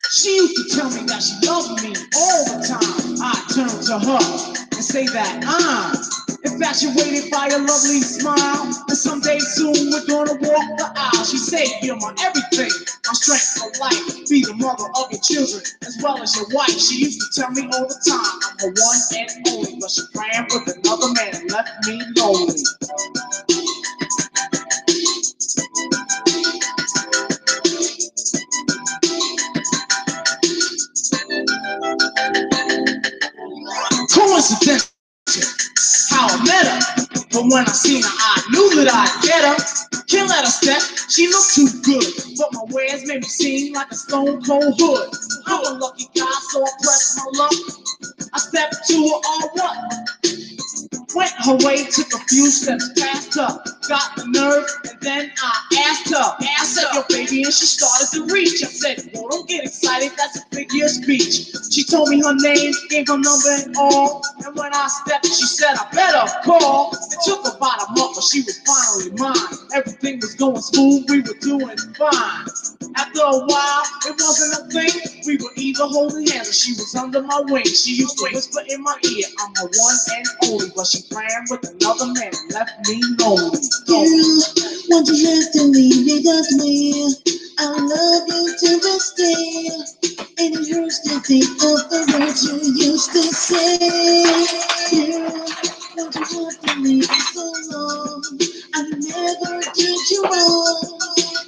She used to tell me that she loved me all the time. I turned to her and say that I'm infatuated by a lovely smile, and someday soon we're gonna walk the aisle. She said, you're my everything, my strength for life. Be the mother of your children as well as your wife. She used to tell me all the time I'm her one and only, but she ran with another man and left me lonely. Coincidence, how I met her. But when I seen her, I knew that I'd get her. Can't let her step, she looked too good. But my wares made me seem like a stone cold hood. I'm a lucky guy, so I pressed my luck. I stepped to her all what? Went her way, took a few steps past her. Got the nerve, and then I asked her. I said, yo, baby, and she started to reach. I said, whoa, don't get excited, that's a figure of speech. She told me her name, gave her number and all. And when I stepped, she said, I better call. It took about a month, but she was finally mine. Everything was going smooth, we were doing fine. After a while, it wasn't a thing. We were either holding hands or she was under my wing. She used to whisper in my ear, I'm her one and only, but she ran with another man and left me lonely. You, won't you have to leave me that way? I love you to this day, and it hurts to think of the words you used to say. You, won't you have to leave me so long? I never did you wrong,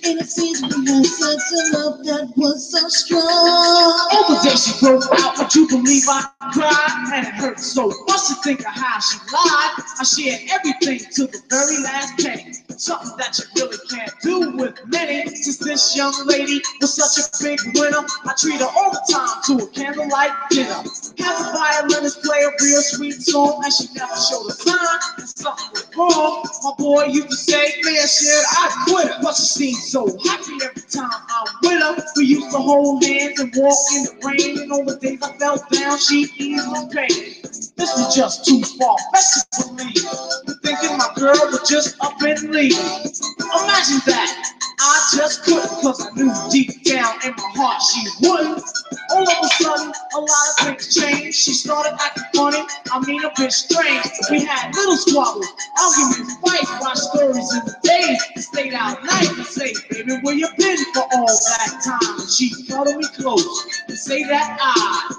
and it seems we had such a love that was so strong. On the day she broke out, would you believe I cried? And it hurt so much to think of how she lied. I shared everything to the very last penny. Something that you really can't do with many. Since this young lady was such a big winner, I treat her all the time to a candlelight dinner. Have the violinist play a real sweet song, and she never showed a sign that something was wrong. My boy used to say, man, shit, I quit her. But she seemed so happy every time I'm with her. We used to hold hands and walk in the rain, and on the days I fell down, she'd ease my pain. This was just too far-fetched to believe. Thinking my girl would just up and leave. Imagine that. I just couldn't, cause I knew deep down in my heart she wouldn't. All of a sudden, a lot of things changed. She started acting funny, I mean a bit strange. We had little squabbles, arguments, fights, watched stories in the days, and stayed out at night and say, baby, where you been for all that time? And she cuddled me close and say that I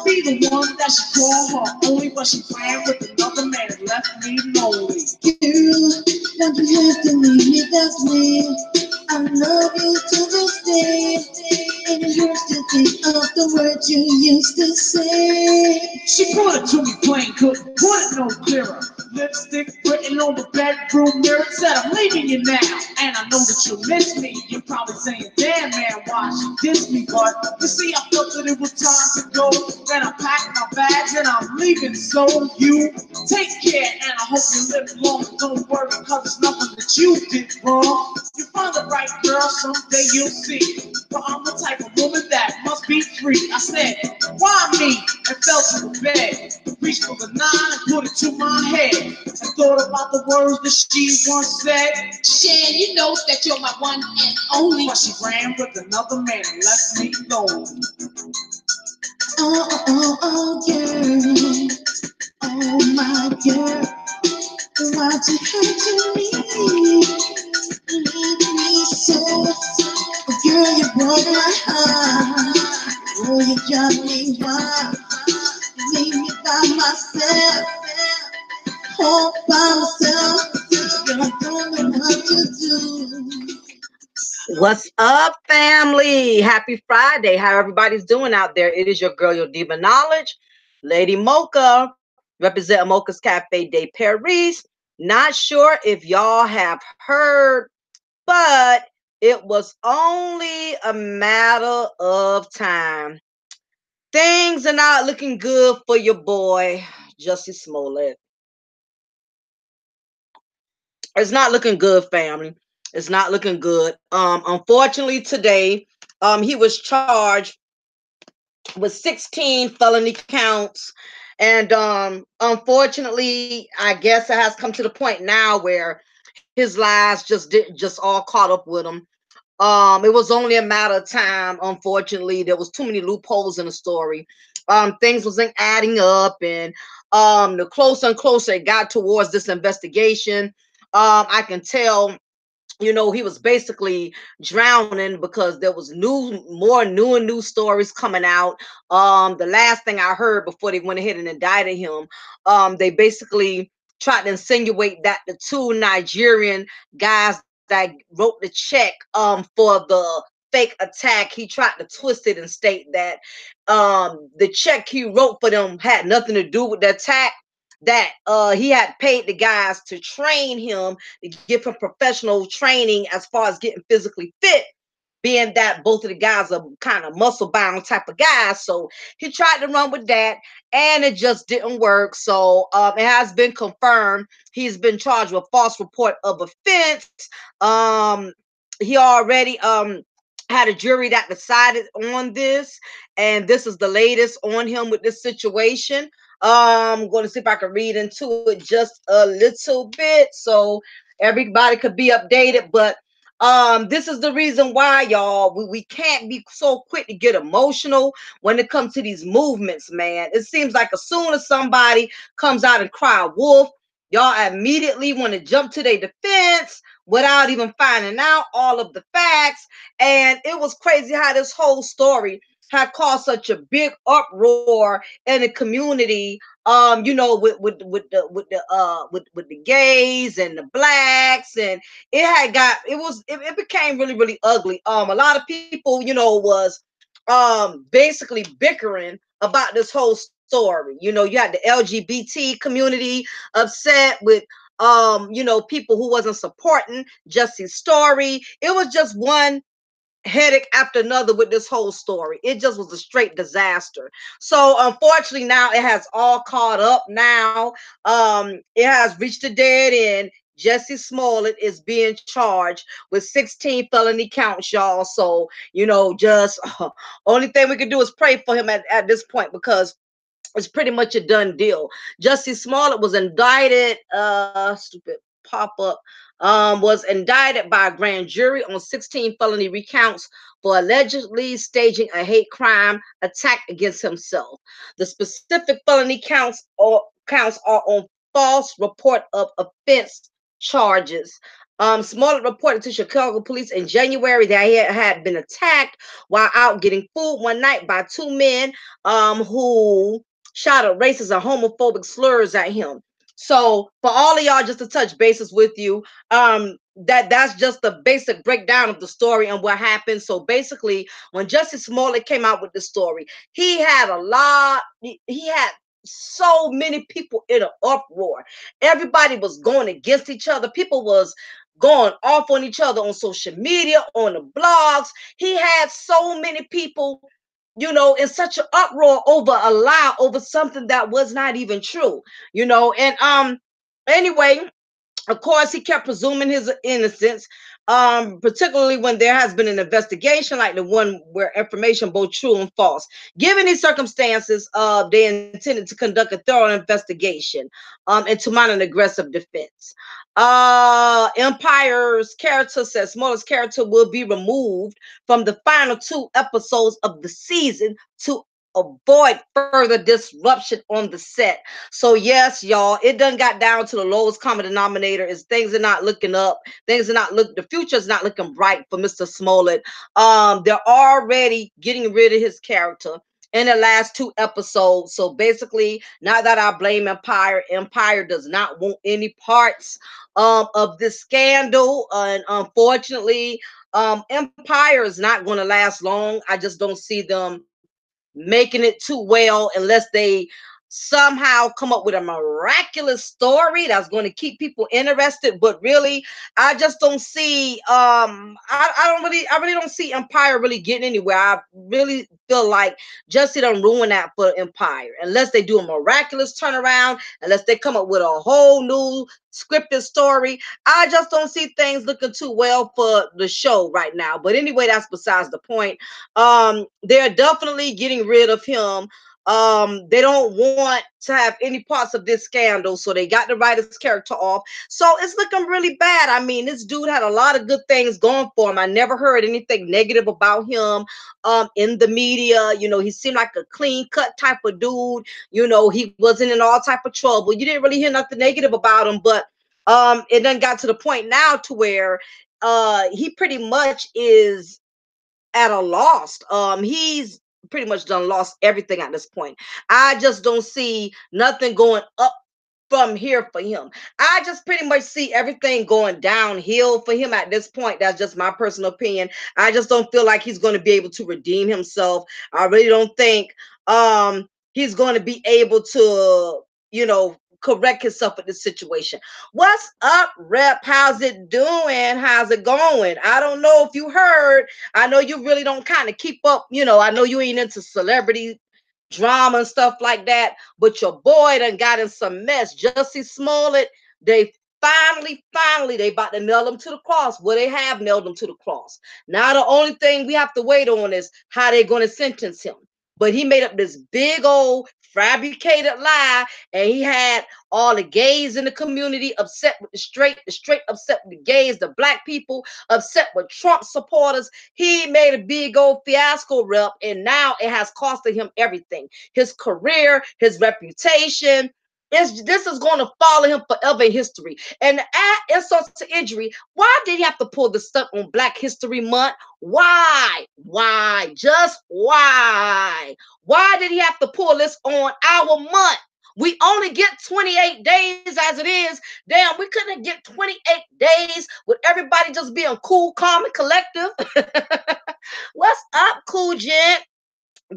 be the one that she called her only, but she ran with another man and left me lonely. You, won't you have to leave me that way? I love you to this day, and it hurts to think of the words you used to say. She put it to me plain, couldn't put it no clearer. Lipstick written on the bedroom mirror, said I'm leaving you now, and I know that you miss me. You're probably saying, damn man, why she dissed me, but you see I felt that it was time to go. Then I packed my bags and I'm leaving, so you take care, and I hope you live long. Don't worry, cause it's nothing that you did wrong. You find the right girl, someday you'll see. But I'm the type of woman that must be free. I said, why me? And fell to the bed. Reached for the 9 and put it to my head. And thought about the words that she once said. Shan, you know that you're my one and only. But she ran with another man and left me lonely. Oh, oh, oh, girl. Oh, my girl. Why'd you have to leave me so? Girl, you broke my heart. Oh, you drive me wild. Leave me by myself. All by myself. Girl, I don't know what to do. What's up, family? Happy Friday. How everybody's doing out there? It is your girl, your diva knowledge, Lady Mocha, represent Mocha's Cafe de Paris. Not sure if y'all have heard, but It was only a matter of time. Things are not looking good for your boy, Jussie Smollett. It's not looking good, family. It's not looking good. Unfortunately, today, he was charged with 16 felony counts. And unfortunately, I guess it has come to the point now where his lies just all caught up with him. It was only a matter of time. Unfortunately, there was too many loopholes in the story. Things wasn't adding up, and the closer and closer it got towards this investigation, I can tell, he was basically drowning because there was more new and new stories coming out. The last thing I heard before they went ahead and indicted him, they basically tried to insinuate that the two Nigerian guys that wrote the check for the fake attack, he tried to twist it and state that the check he wrote for them had nothing to do with the attack, that he had paid the guys to train him, to give him professional training as far as getting physically fit, being that both of the guys are kind of muscle bound type of guys. So he tried to run with that, and it just didn't work. So it has been confirmed he's been charged with false report of offense. He already had a jury that decided on this, and this is the latest on him with this situation. I'm going to see if I can read into it just a little bit so everybody could be updated. But this is the reason why, y'all, we can't be so quick to get emotional when it comes to these movements, man. It seems like as soon as somebody comes out and cry wolf, y'all immediately want to jump to their defense without even finding out all of the facts. And it was crazy how this whole story had caused such a big uproar in the community. With the gays and the blacks, and it became really, really ugly. A lot of people, was basically bickering about this whole story. You had the LGBT community upset with people who wasn't supporting Jussie's story. It was just one headache after another with this whole story. It just was a straight disaster. So unfortunately, now it has all caught up. Now it has reached a dead end. Jussie Smollett is being charged with 16 felony counts, y'all. So just only thing we can do is pray for him at this point, because it's pretty much a done deal. Jussie Smollett was indicted, stupid pop-up, was indicted by a grand jury on 16 felony recounts for allegedly staging a hate crime attack against himself. The specific felony counts are on false report of offense charges. Smollett reported to Chicago police in January that he had been attacked while out getting food one night by two men who shouted racist and homophobic slurs at him. So for all of y'all, just to touch bases with you, that's just the basic breakdown of the story and what happened. So basically, when Jussie Smollett came out with the story, he had he had so many people in an uproar. Everybody was going against each other. People was going off on each other on social media, on the blogs. He had so many people, in such an uproar over a lie, over something that was not even true, and anyway, of course, he kept presuming his innocence, particularly when there has been an investigation like the one where information both true and false. Given these circumstances, they intended to conduct a thorough investigation and to mount an aggressive defense. Empire's character says Smollett's character will be removed from the final two episodes of the season to avoid further disruption on the set. So yes, y'all, it done got down to the lowest common denominator. Is things are not looking up. The future is not looking bright for Mr. Smollett. They're already getting rid of his character in the last two episodes. So basically, not that I blame Empire does not want any parts of this scandal. And unfortunately, Empire is not going to last long. I just don't see them making it too well unless they somehow come up with a miraculous story that's going to keep people interested. But really, I just don't see I really don't see Empire really getting anywhere. I really feel like Jussie done ruin that for Empire unless they do a miraculous turnaround, unless they come up with a whole new scripted story. I just don't see things looking too well for the show right now. But anyway, that's besides the point. They're definitely getting rid of him. They don't want to have any parts of this scandal, so they got to write his character off. So it's looking really bad. I mean, this dude had a lot of good things going for him. I never heard anything negative about him in the media. You know, he seemed like a clean cut type of dude. You know, he wasn't in all type of trouble. You didn't really hear nothing negative about him. But it then got to the point now to where he pretty much is at a loss. He's pretty much done lost everything at this point. I just don't see nothing going up from here for him. I just pretty much see everything going downhill for him at this point. That's just my personal opinion. I just don't feel like he's going to be able to redeem himself. I really don't think he's going to be able to, you know, correct himself with this situation. What's up, Rep? How's it doing? How's it going? I don't know if you heard. I know you really don't kind of keep up. You know, I know you ain't into celebrity drama and stuff like that, but your boy done got in some mess. Jussie Smollett, they finally, they about to nail him to the cross. Well, they have nailed him to the cross. Now, the only thing we have to wait on is how they're going to sentence him. But he made up this big old fabricated lie, and he had all the gays in the community upset with the straight upset with the gays, the black people upset with Trump supporters. He made a big old fiasco, Rep, and now it has costed him everything: his career, his reputation. This is going to follow him forever in history. And add insult to injury, why did he have to pull this stunt on Black History Month? Why? Why? Just why? Why did he have to pull this on our month? We only get 28 days as it is. Damn, we couldn't get 28 days with everybody just being cool, calm, and collective. What's up, cool gent?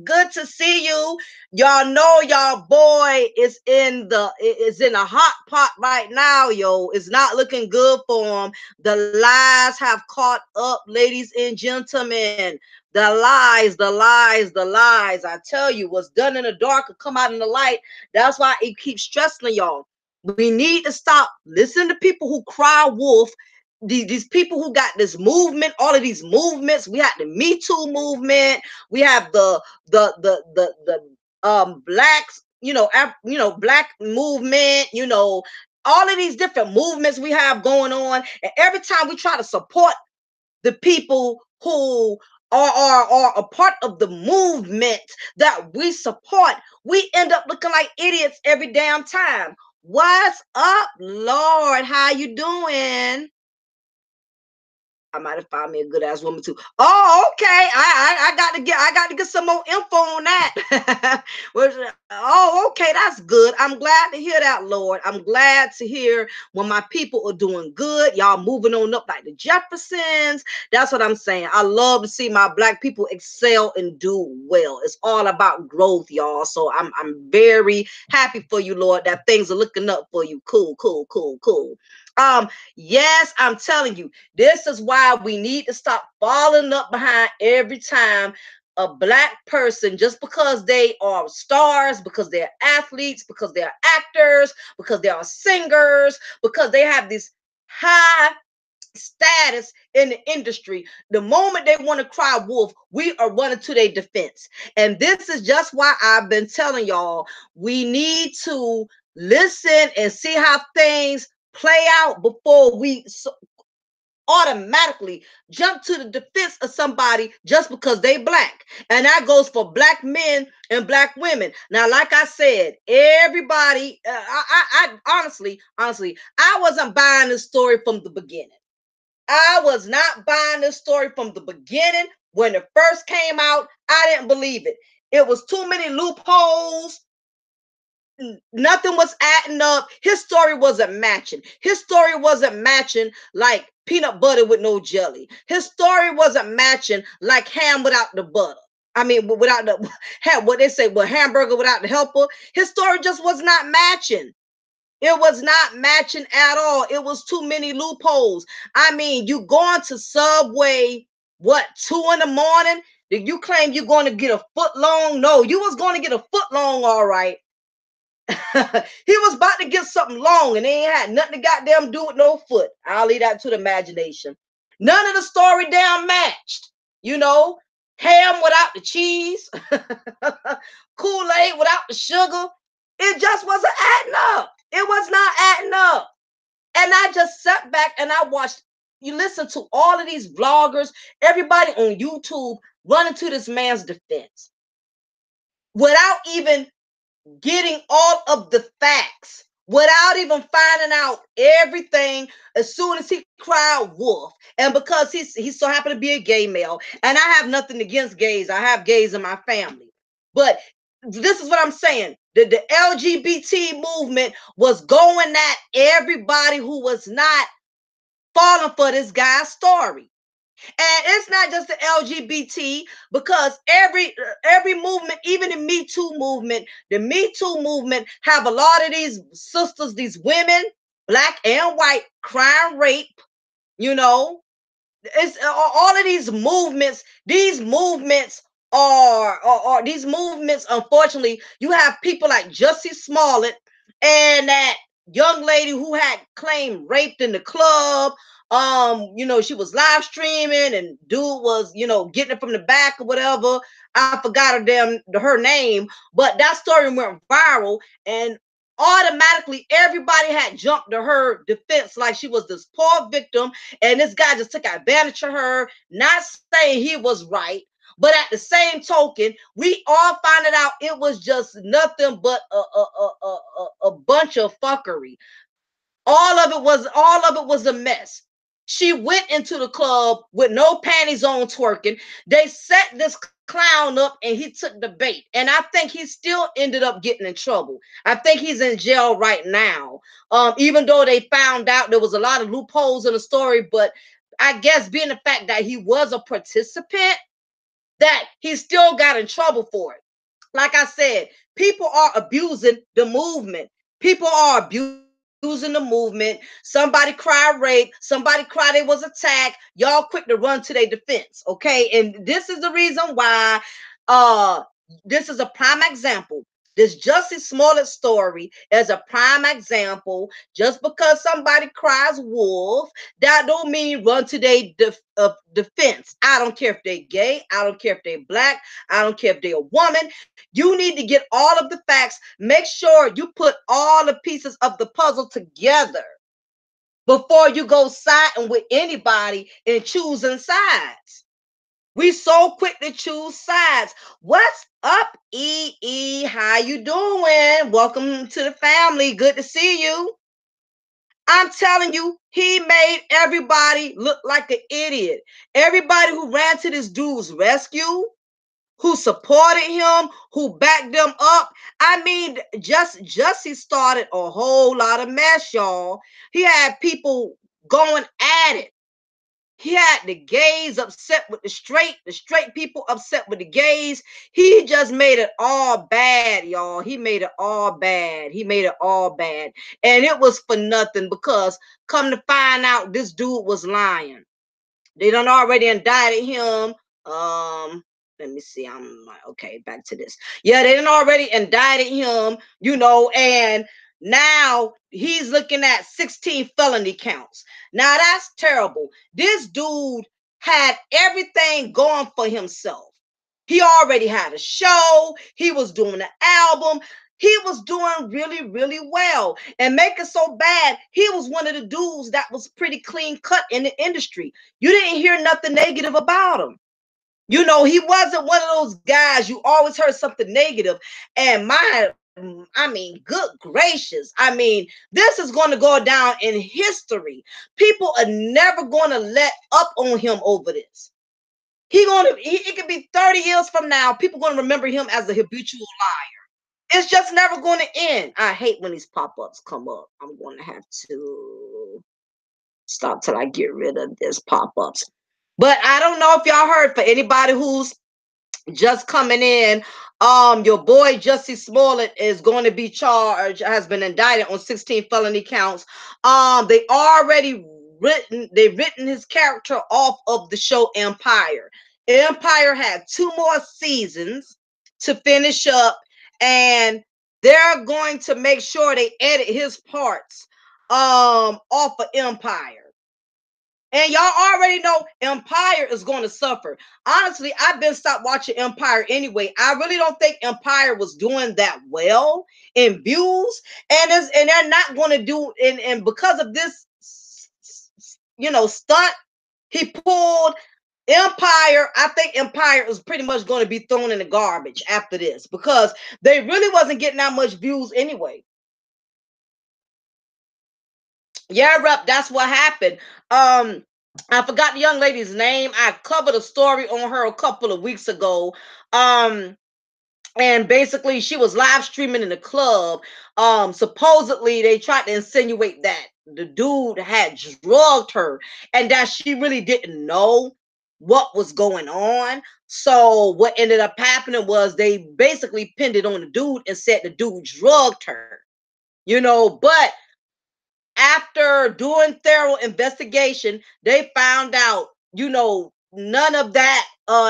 Good to see you. Y'all know y'all boy is in a hot pot right now, yo. It's not looking good for him. The lies have caught up, ladies and gentlemen. The lies, the lies, the lies. I tell you, what's done in the dark will come out in the light. That's why it keeps stressing y'all. We need to stop listening to people who cry wolf. These people who got this movement, all of these movements. We had the Me Too movement. We have the blacks, black movement, all of these different movements we have going on. And every time we try to support the people who are a part of the movement that we support, we end up looking like idiots every damn time. What's up, Lord? How you doing? I might have found me a good ass woman too. Oh, okay. I got to get some more info on that. Oh, okay, that's good. I'm glad to hear that, Lord. I'm glad to hear when my people are doing good. Y'all moving on up like the Jeffersons. That's what I'm saying. I love to see my black people excel and do well. It's all about growth, y'all. So I'm very happy for you, Lord, that things are looking up for you. Cool, cool, cool, cool. Yes, I'm telling you, this is why we need to stop falling up behind every time a black person, just because they are stars, because they're athletes, because they're actors, because they are singers, because they have this high status in the industry. The moment they want to cry wolf, we are running to their defense. And this is just why I've been telling y'all, we need to listen and see how things play out before we automatically jump to the defense of somebody just because they black. And that goes for black men and black women. Now, like I said, everybody, I honestly, I wasn't buying this story from the beginning. I was not buying this story from the beginning. When it first came out, I didn't believe it. It was too many loopholes. Nothing was adding up. His story wasn't matching. His story wasn't matching like peanut butter with no jelly. His story wasn't matching like ham without the butter. I mean, without the what they say, well, hamburger without the helper. His story just was not matching. It was not matching at all. It was too many loopholes. I mean, you going to Subway, what, 2 in the morning? Did you claim you're going to get a foot long? No, you was going to get a foot long, all right. He was about to get something long, and they ain't had nothing to goddamn do with no foot. I'll leave that to the imagination. None of the story damn matched. You know, ham without the cheese, Kool-Aid without the sugar. It just wasn't adding up. It was not adding up. And I just sat back and I watched, you listen to all of these vloggers, everybody on YouTube running to this man's defense without even getting all of the facts, without even finding out everything. As soon as he cried wolf, and because he's so happen to be a gay male, and I have nothing against gays, I have gays in my family, but this is what I'm saying. The LGBT movement was going at everybody who was not falling for this guy's story. And it's not just the LGBT, because every movement, even the Me Too movement, the Me Too movement have a lot of these sisters, these women, black and white, crime rape, you know. It's all of these movements. These movements are these movements. Unfortunately, you have people like Jussie Smollet and that young lady who had claimed raped in the club. You know, she was live streaming, and dude was, you know, getting it from the back or whatever. I forgot her name, but that story went viral, and automatically everybody had jumped to her defense like she was this poor victim, and this guy just took advantage of her, not saying he was right. But at the same token, we all found it out it was just nothing but a bunch of fuckery. All of it was a mess. She went into the club with no panties on, twerking. They set this clown up and he took the bait. And I think he still ended up getting in trouble. I think he's in jail right now. Even though they found out there was a lot of loopholes in the story, but I guess being the fact that he was a participant, that he still got in trouble for it. Like I said, people are abusing the movement. People are abusing the movement. Somebody cried rape, somebody cried they was attacked. Y'all quick to run to their defense, okay? And this is the reason why uh this is a prime example. This Jussie Smollett story is a prime example. Just because somebody cries wolf, that don't mean run to their defense. I don't care if they're gay. I don't care if they're black. I don't care if they're a woman. You need to get all of the facts. Make sure you put all the pieces of the puzzle together before you go siding with anybody and choosing sides. We so quick to choose sides. What's up, EE? How you doing? Welcome to the family. Good to see you. I'm telling you, he made everybody look like an idiot. Everybody who ran to this dude's rescue, who supported him, who backed them up. I mean, Jussie started a whole lot of mess, y'all. He had people going at it. He had the gays upset with the straight people upset with the gays. He just made it all bad, y'all. He made it all bad. He made it all bad. And it was for nothing, because come to find out, this dude was lying. They done already indicted him. Let me see. I'm like, okay, back to this. Yeah, they done already indicted him, you know, and now he's looking at 16 felony counts. Now that's terrible. This dude had everything going for himself. He already had a show. He was doing an album. He was doing really, really well. And make it so bad, he was one of the dudes that was pretty clean cut in the industry. You didn't hear nothing negative about him. You know, he wasn't one of those guys you always heard something negative. And I mean, good gracious. I mean, this is going to go down in history. People are never going to let up on him over this. It could be 30 years from now, people going to remember him as a habitual liar. It's just never going to end. I hate when these pop-ups come up. I'm going to have to stop till I get rid of this pop-ups. But I don't know if y'all heard, for anybody who's just coming in. Your boy Jussie Smollett is going to be charged, has been indicted on 16 felony counts. They've written his character off of the show Empire. Empire had 2 more seasons to finish up, and they're going to make sure they edit his parts off of Empire. And y'all already know Empire is going to suffer. Honestly, I've been stopped watching Empire anyway. I really don't think Empire was doing that well in views, and they're not going to do, and because of this, stunt he pulled. Empire, I think Empire is pretty much going to be thrown in the garbage after this, because they really wasn't getting that much views anyway. Yeah, rep, that's what happened. I forgot the young lady's name. I covered a story on her a couple of weeks ago. And basically she was live streaming in the club. Supposedly they tried to insinuate that the dude had drugged her and that she really didn't know what was going on. So what ended up happening was they basically pinned it on the dude and said the dude drugged her. But after doing thorough investigation, they found out, none of that.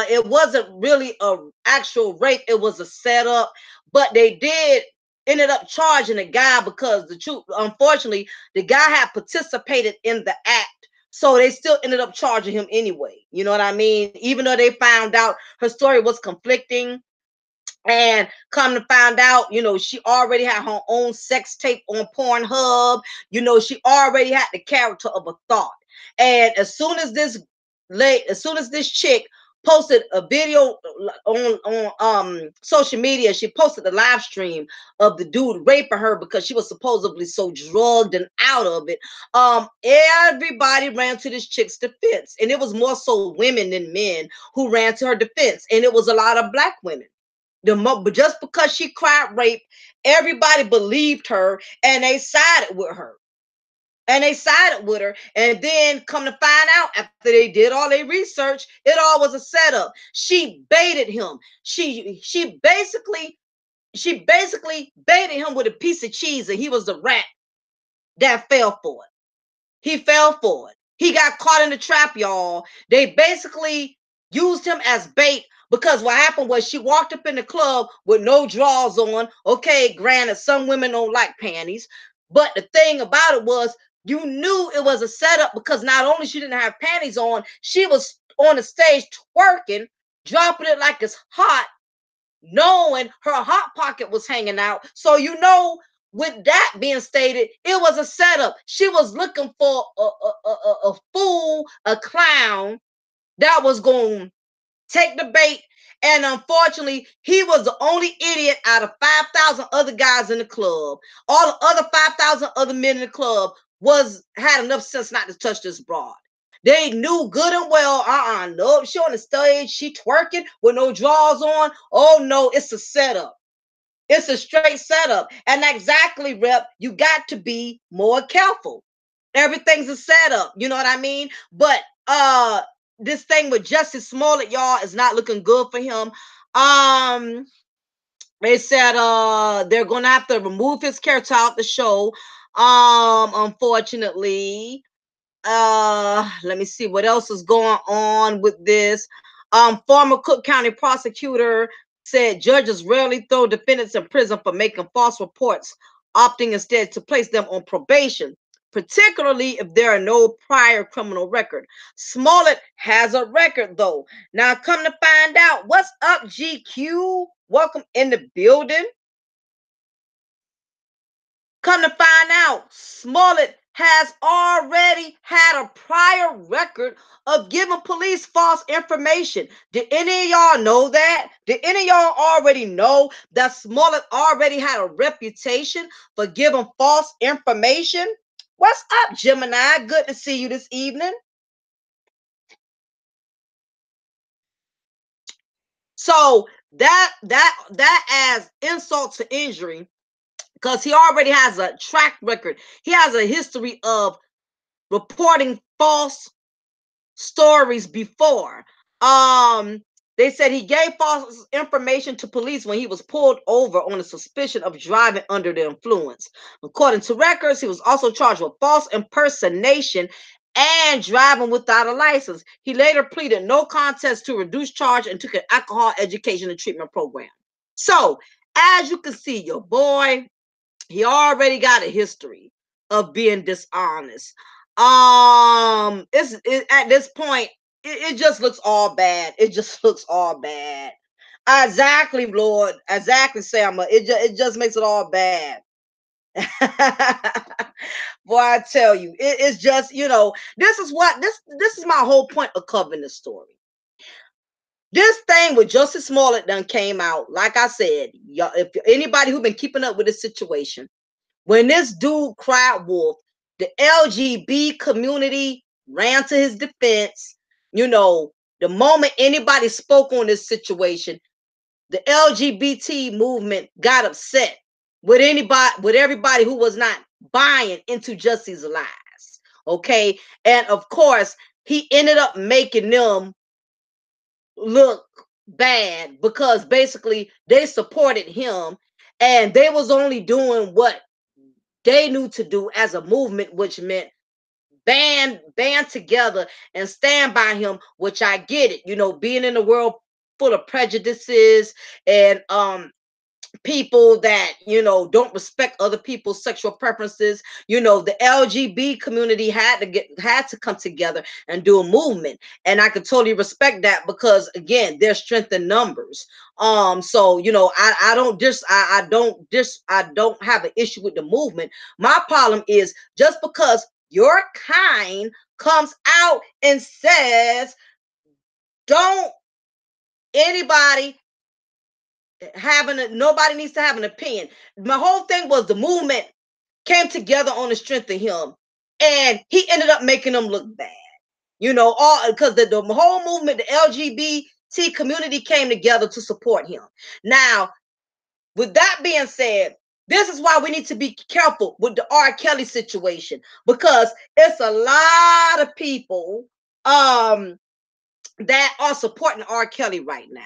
It wasn't really a actual rape. It was a setup. But they did ended up charging the guy because the truth, unfortunately, the guy had participated in the act. So they still ended up charging him anyway. You know what I mean? Even though they found out her story was conflicting, and come to find out, she already had her own sex tape on Pornhub. She already had the character of a thought. And as soon as this chick posted a video on social media, she posted a live stream of the dude raping her because she was supposedly so drugged and out of it. Everybody ran to this chick's defense, and it was more so women than men who ran to her defense, and it was a lot of black women. But just because she cried rape, everybody believed her and they sided with her. And then come to find out, after they did all their research, it all was a setup. She baited him. She basically baited him with a piece of cheese, and he was the rat that fell for it. He fell for it. He got caught in the trap, y'all. They basically used him as bait, because what happened was she walked up in the club with no drawers on. Okay, granted, some women don't like panties, but the thing about it was, you knew it was a setup, because not only she didn't have panties on, she was on the stage twerking, dropping it like it's hot, knowing her hot pocket was hanging out. So with that being stated, it was a setup. She was looking for a fool, a clown that was going to take the bait. And unfortunately, he was the only idiot out of 5,000 other guys in the club. All the other 5,000 other men in the club had enough sense not to touch this broad. They knew good and well, no, she on the stage, she twerking with no drawers on. Oh no, it's a setup. It's a straight setup. And exactly, rep, you got to be more careful. Everything's a setup. You know what I mean? But this thing with Jussie Smollett, y'all, is not looking good for him. They said they're gonna have to remove his character out the show. Unfortunately. Let me see what else is going on with this. Former Cook County prosecutor said judges rarely throw defendants in prison for making false reports, opting instead to place them on probation, particularly if there are no prior criminal record. Smollet has a record, though. Now, come to find out, what's up, GQ? Welcome in the building. Come to find out, Smollet has already had a prior record of giving police false information. Did any of y'all know that? Did any of y'all already know that Smollet already had a reputation for giving false information? What's up, Gemini? Good to see you this evening. So that adds insult to injury, because he already has a track record. He has a history of reporting false stories before. They said he gave false information to police when he was pulled over on a suspicion of driving under the influence. According to records, he was also charged with false impersonation and driving without a license. He later pleaded no contest to reduced charge and took an alcohol education and treatment program. So, as you can see, your boy, he already got a history of being dishonest. At this point, it just looks all bad. It just looks all bad. Exactly, Lord. Exactly, Sam. It just makes it all bad. Boy, I tell you, it's just, this is my whole point of covering this story. This thing with Jussie Smollett done came out. Like I said, y'all, if anybody who been keeping up with this situation, when this dude cried wolf, the LGBT community ran to his defense. The moment anybody spoke on this situation, the LGBT movement got upset with everybody who was not buying into Jussie's lies. Okay. And of course, he ended up making them look bad because basically they supported him and they was only doing what they knew to do as a movement, which meant band together and stand by him, which I get it. Being in a world full of prejudices and people that don't respect other people's sexual preferences, the LGBT community had to come together and do a movement, and I could totally respect that because again, there's strength in numbers. So I don't have an issue with the movement. My problem is just because your kind comes out and says don't anybody nobody needs to have an opinion. My whole thing was the movement came together on the strength of him, and he ended up making them look bad. All because the whole movement, the LGBT community came together to support him. Now, with that being said, this is why we need to be careful with the R. Kelly situation, because it's a lot of people that are supporting R. Kelly right now.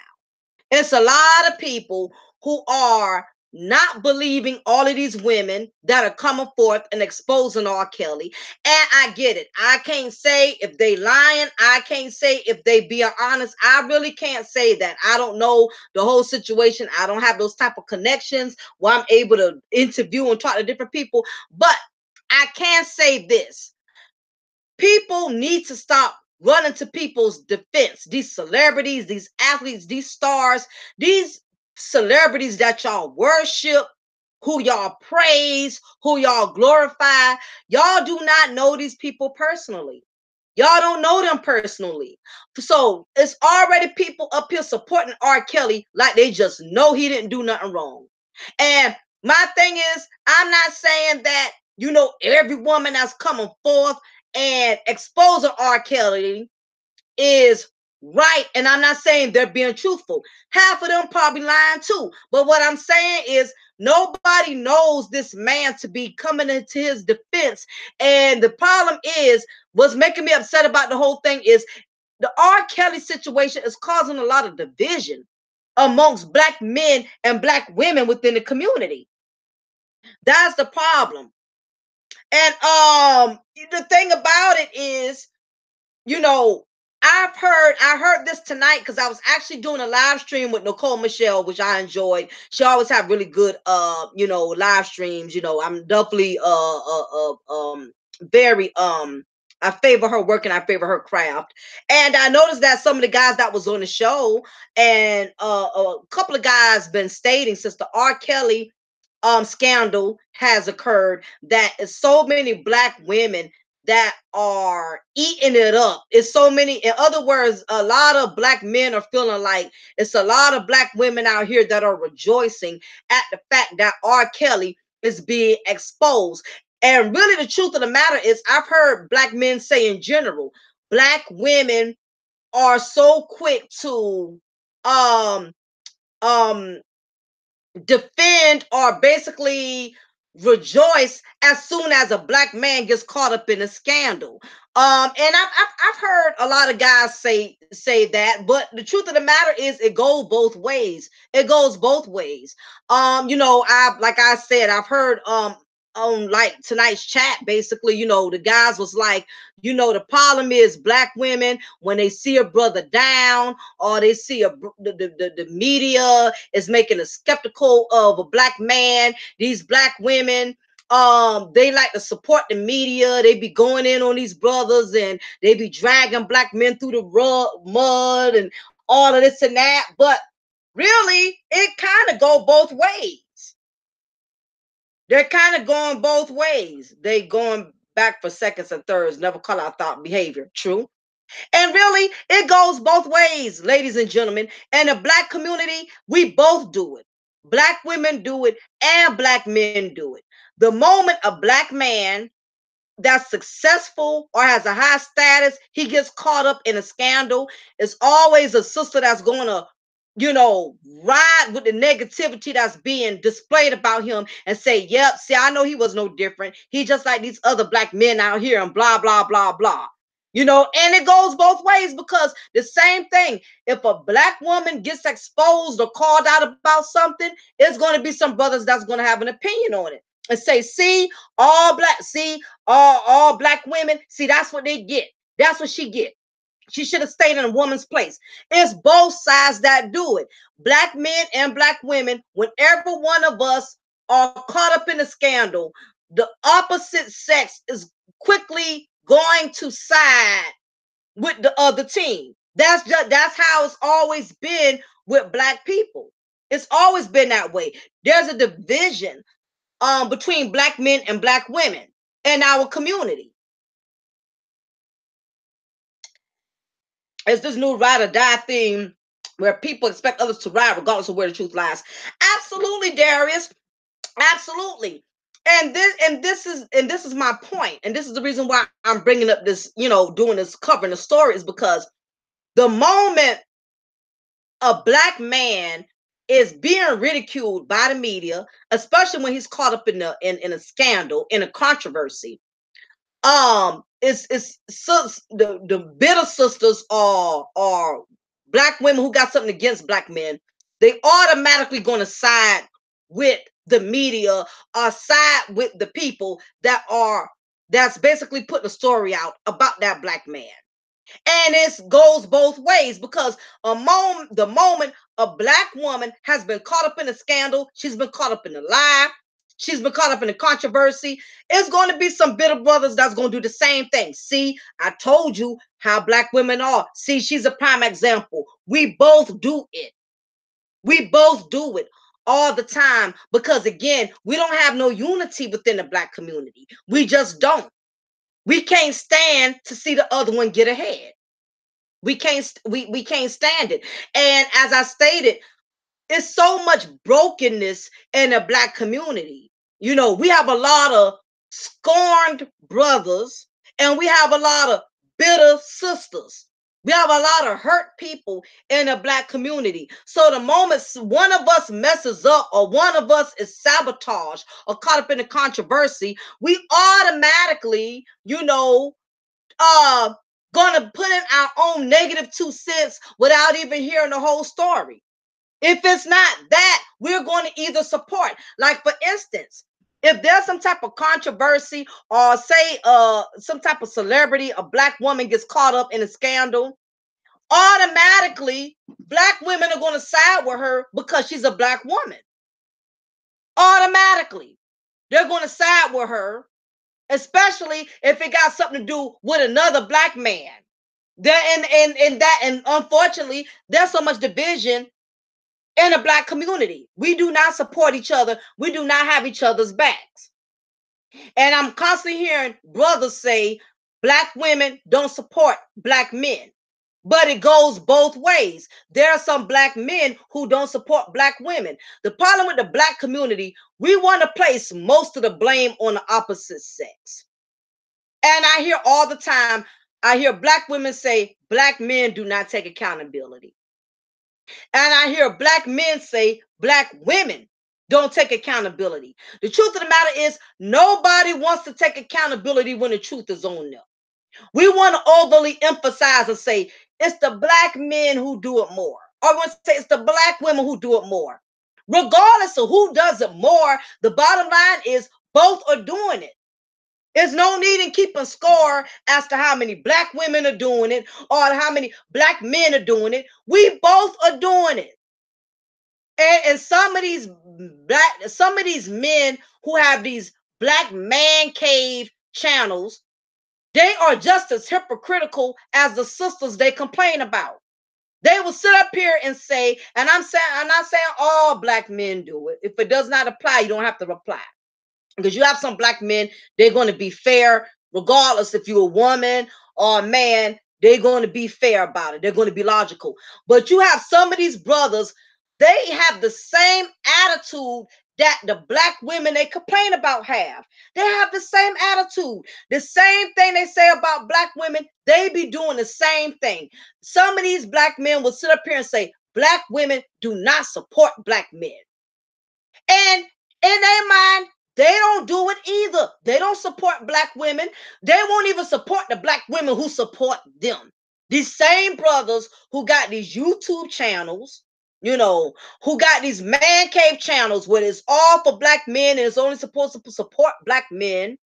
It's a lot of people who are not believing all of these women that are coming forth and exposing R. Kelly. And I get it. I can't say if they lying. I can't say if they being honest. I really can't say that. I don't know the whole situation. I don't have those type of connections where I'm able to interview and talk to different people. But I can say this. People need to stop running to people's defense. These celebrities, these athletes, these stars, these celebrities that y'all worship, who y'all praise, who y'all glorify, y'all do not know these people personally. Y'all don't know them personally. So it's already people up here supporting R. Kelly like they just know he didn't do nothing wrong. And my thing is, I'm not saying that, every woman that's coming forth and exposing R. Kelly is right. And I'm not saying they're being truthful. Half of them probably lying too. But what I'm saying is nobody knows this man to be coming into his defense. And the problem is, what's making me upset about the whole thing is the R. Kelly situation is causing a lot of division amongst Black men and Black women within the community. That's the problem. And the thing about it is, I heard this tonight because I was actually doing a live stream with Nicole Michelle, which I enjoyed. She always have really good live streams. I'm definitely very I favor her work and I favor her craft. And I noticed that some of the guys that was on the show and a couple of guys been stating since the R. Kelly scandal has occurred that is so many Black women that are eating it up. It's so many, in other words, a lot of Black men are feeling like it's a lot of Black women out here that are rejoicing at the fact that R. Kelly is being exposed. And really the truth of the matter is, I've heard Black men say in general, Black women are so quick to um defend or basically rejoice as soon as a black man gets caught up in a scandal. And I've heard a lot of guys say that, but the truth of the matter is it goes both ways. It goes both ways. You know, I like I said, I've heard on like tonight's chat, basically, you know, the guys was like, you know, the problem is black women when they see a brother down or they see the media is making a skeptical of a black man. These black women, they like to support the media. They be going in on these brothers and they be dragging black men through the mud and all of this and that. But really, it kind of go both ways. They're kind of going both ways. They going back for seconds and thirds, never call out thought behavior. True. And really, it goes both ways, ladies and gentlemen. And the black community, we both do it. Black women do it and black men do it. The moment a black man that's successful or has a high status, he gets caught up in a scandal, it's always a sister that's going to, you know, ride with the negativity that's being displayed about him and say, yep, see, I know he was no different. He just like these other black men out here and blah, blah, blah, blah. You know, and it goes both ways because the same thing, if a black woman gets exposed or called out about something, it's going to be some brothers that's going to have an opinion on it and say, see, all black women, see, that's what they get. That's what she get. She should have stayed in a woman's place. It's both sides that do it. Black men and black women, whenever one of us are caught up in a scandal, the opposite sex is quickly going to side with the other team. That's how it's always been with black people. It's always been that way. There's a division between black men and black women in our community. It's this new ride or die thing where people expect others to ride regardless of where the truth lies. Absolutely, Darius. Absolutely. And this is my point. And this is the reason why I'm bringing up this, you know, doing this, covering the story, is because the moment a black man is being ridiculed by the media, especially when he's caught up in a scandal, in a controversy, the bitter sisters are black women who got something against black men. They automatically going to side with the media or side with the people that's basically putting a story out about that black man. And it goes both ways because the moment a black woman has been caught up in a scandal, she's been caught up in a lie, she's been caught up in a controversy, it's going to be some bitter brothers that's going to do the same thing. See, I told you how black women are. See, she's a prime example. We both do it. We both do it all the time because, again, we don't have no unity within the black community. We just don't. We can't stand to see the other one get ahead. We can't stand it. And as I stated, it's so much brokenness in the black community. You know, we have a lot of scorned brothers and we have a lot of bitter sisters. We have a lot of hurt people in the black community. So the moment one of us messes up or one of us is sabotaged or caught up in a controversy, we automatically, you know, gonna put in our own negative 2 cents without even hearing the whole story. If it's not that, we're going to either support. Like, for instance, if there's some type of controversy or say some type of celebrity, a black woman gets caught up in a scandal, automatically black women are going to side with her because she's a black woman. Automatically, they're going to side with her, especially if it got something to do with another black man. And unfortunately, there's so much division in the black community. We do not support each other. We do not have each other's backs. And I'm constantly hearing brothers say black women don't support black men. But it goes both ways. There are some black men who don't support black women. The problem with the black community, we want to place most of the blame on the opposite sex. And I hear all the time, I hear black women say black men do not take accountability. And I hear black men say black women don't take accountability. The truth of the matter is nobody wants to take accountability when the truth is on them. We want to overly emphasize and say it's the black men who do it more. Or we want to say it's the black women who do it more. Regardless of who does it more, the bottom line is both are doing it. There's no need in keeping score as to how many black women are doing it or how many black men are doing it. We both are doing it. And some of these men who have these black man cave channels, they are just as hypocritical as the sisters they complain about. They will sit up here and say, and I'm not saying all black men do it. If it does not apply, you don't have to reply. Because you have some black men, they're going to be fair, regardless if you're a woman or a man, they're going to be fair about it. They're going to be logical. But you have some of these brothers, they have the same attitude that the black women they complain about have. They have the same attitude. The same thing they say about black women, they be doing the same thing. Some of these black men will sit up here and say, black women do not support black men. And in their mind, they don't do it either. They don't support black women. They won't even support the black women who support them. These same brothers who got these YouTube channels, who got these man cave channels where it's all for black men and it's only supposed to support black men.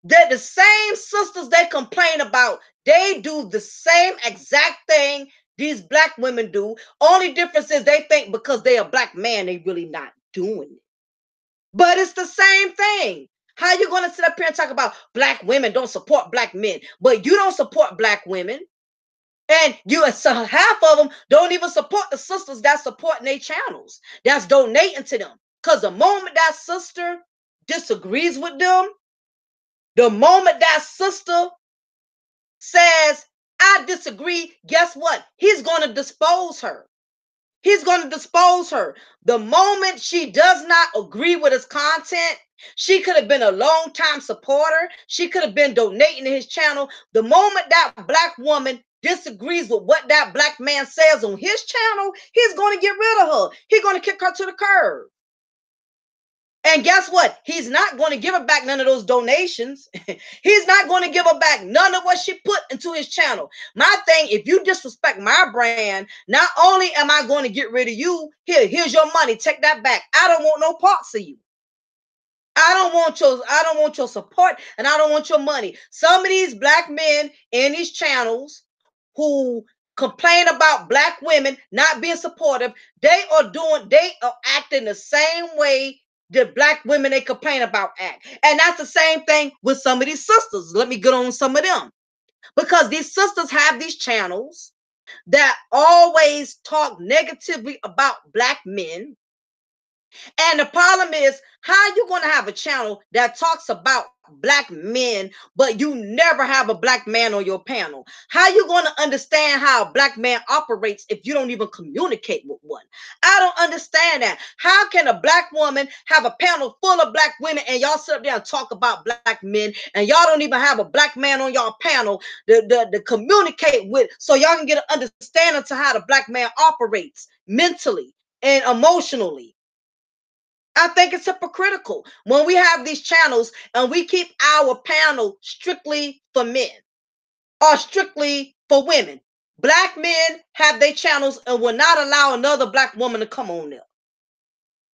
They're the same sisters they complain about. They do the same exact thing these black women do. Only difference is they think because they're a black man, they really not doing it. But it's the same thing. How you going to sit up here and talk about black women don't support black men, but you don't support black women? And so half of them don't even support the sisters that's supporting their channels, that's donating to them. Because the moment that sister disagrees with them, the moment that sister says, I disagree, guess what? He's going to dispose her. He's going to dispose her. The moment she does not agree with his content, she could have been a long-time supporter. She could have been donating to his channel. The moment that black woman disagrees with what that black man says on his channel, he's going to get rid of her. He's going to kick her to the curb. And guess what? He's not going to give her back none of those donations. He's not going to give her back none of what she put into his channel. My thing, if you disrespect my brand, not only am I going to get rid of you, here's your money. Take that back. I don't want no parts of you. I don't want your support, and I don't want your money. Some of these black men in these channels who complain about black women not being supportive, they are acting the same way the black women they complain about act. And that's the same thing with some of these sisters. Let me get on some of them. Because these sisters have these channels that always talk negatively about black men. And the problem is, how you going to have a channel that talks about black men, but you never have a black man on your panel? How you going to understand how a black man operates if you don't even communicate with one? I don't understand that. How can a black woman have a panel full of black women and y'all sit up there and talk about black men and y'all don't even have a black man on y'all panel to communicate with so y'all can get an understanding to how the black man operates mentally and emotionally? I think it's hypocritical when we have these channels and we keep our panel strictly for men or strictly for women. Black men have their channels and will not allow another black woman to come on there.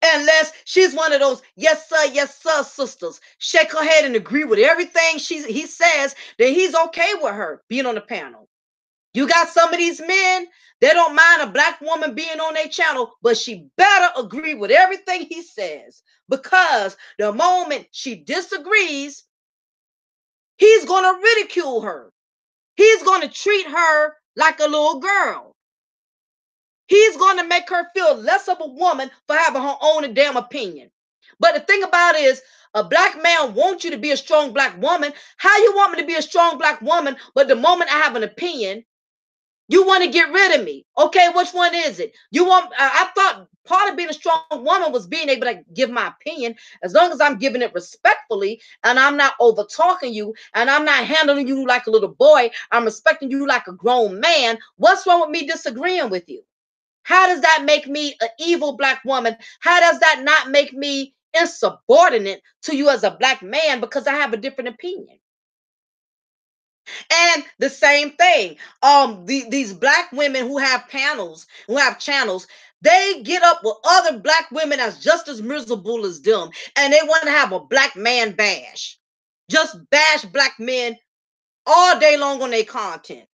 Unless she's one of those yes sir sisters. Shake her head and agree with everything he says, then he's okay with her being on the panel. You got some of these men, they don't mind a black woman being on their channel, but she better agree with everything he says, because the moment she disagrees, he's going to ridicule her. He's going to treat her like a little girl. He's going to make her feel less of a woman for having her own damn opinion. But the thing about it is, a black man wants you to be a strong black woman. How you want me to be a strong black woman, but the moment I have an opinion, you want to get rid of me? Okay, which one is it? I thought part of being a strong woman was being able to give my opinion, as long as I'm giving it respectfully and I'm not over talking you and I'm not handling you like a little boy. I'm respecting you like a grown man. What's wrong with me disagreeing with you? How does that make me an evil black woman? How does that not make me insubordinate to you as a black man because I have a different opinion? And the same thing, these black women who have panels, who have channels, they get up with other black women that's just as miserable as them, and they want to have a black man bash. Just bash black men all day long on their content.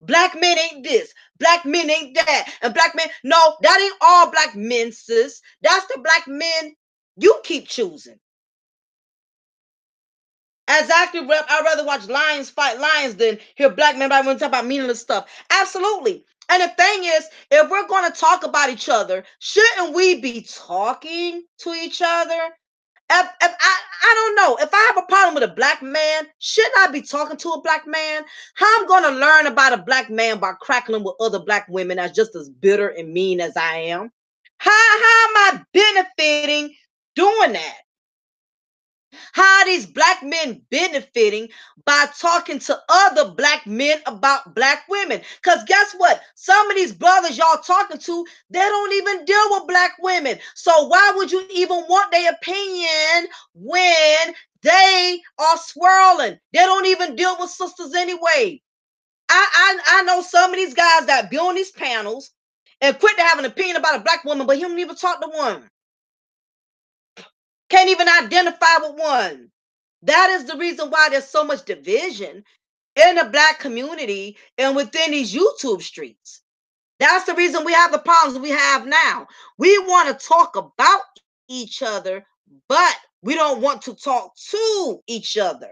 Black men ain't this, black men ain't that, and black men, no, that ain't all black men, sis. That's the black men you keep choosing. Exactly, Rep. I'd rather watch lions fight lions than hear black men talk about meaningless stuff. Absolutely. And the thing is, if we're going to talk about each other, shouldn't we be talking to each other? If I don't know. If I have a problem with a black man, shouldn't I be talking to a black man? How I'm going to learn about a black man by crackling with other black women that's just as bitter and mean as I am? How am I benefiting doing that? How are these black men benefiting by talking to other black men about black women? Because guess what? Some of these brothers y'all talking to, they don't even deal with black women. So why would you even want their opinion when they are swirling? They don't even deal with sisters anyway. I know some of these guys that be on these panels and quit to have an opinion about a black woman, but he don't even talk to one. Can't even identify with one. That is the reason why there's so much division in the black community and within these YouTube streets. That's the reason we have the problems we have now. We want to talk about each other, but we don't want to talk to each other.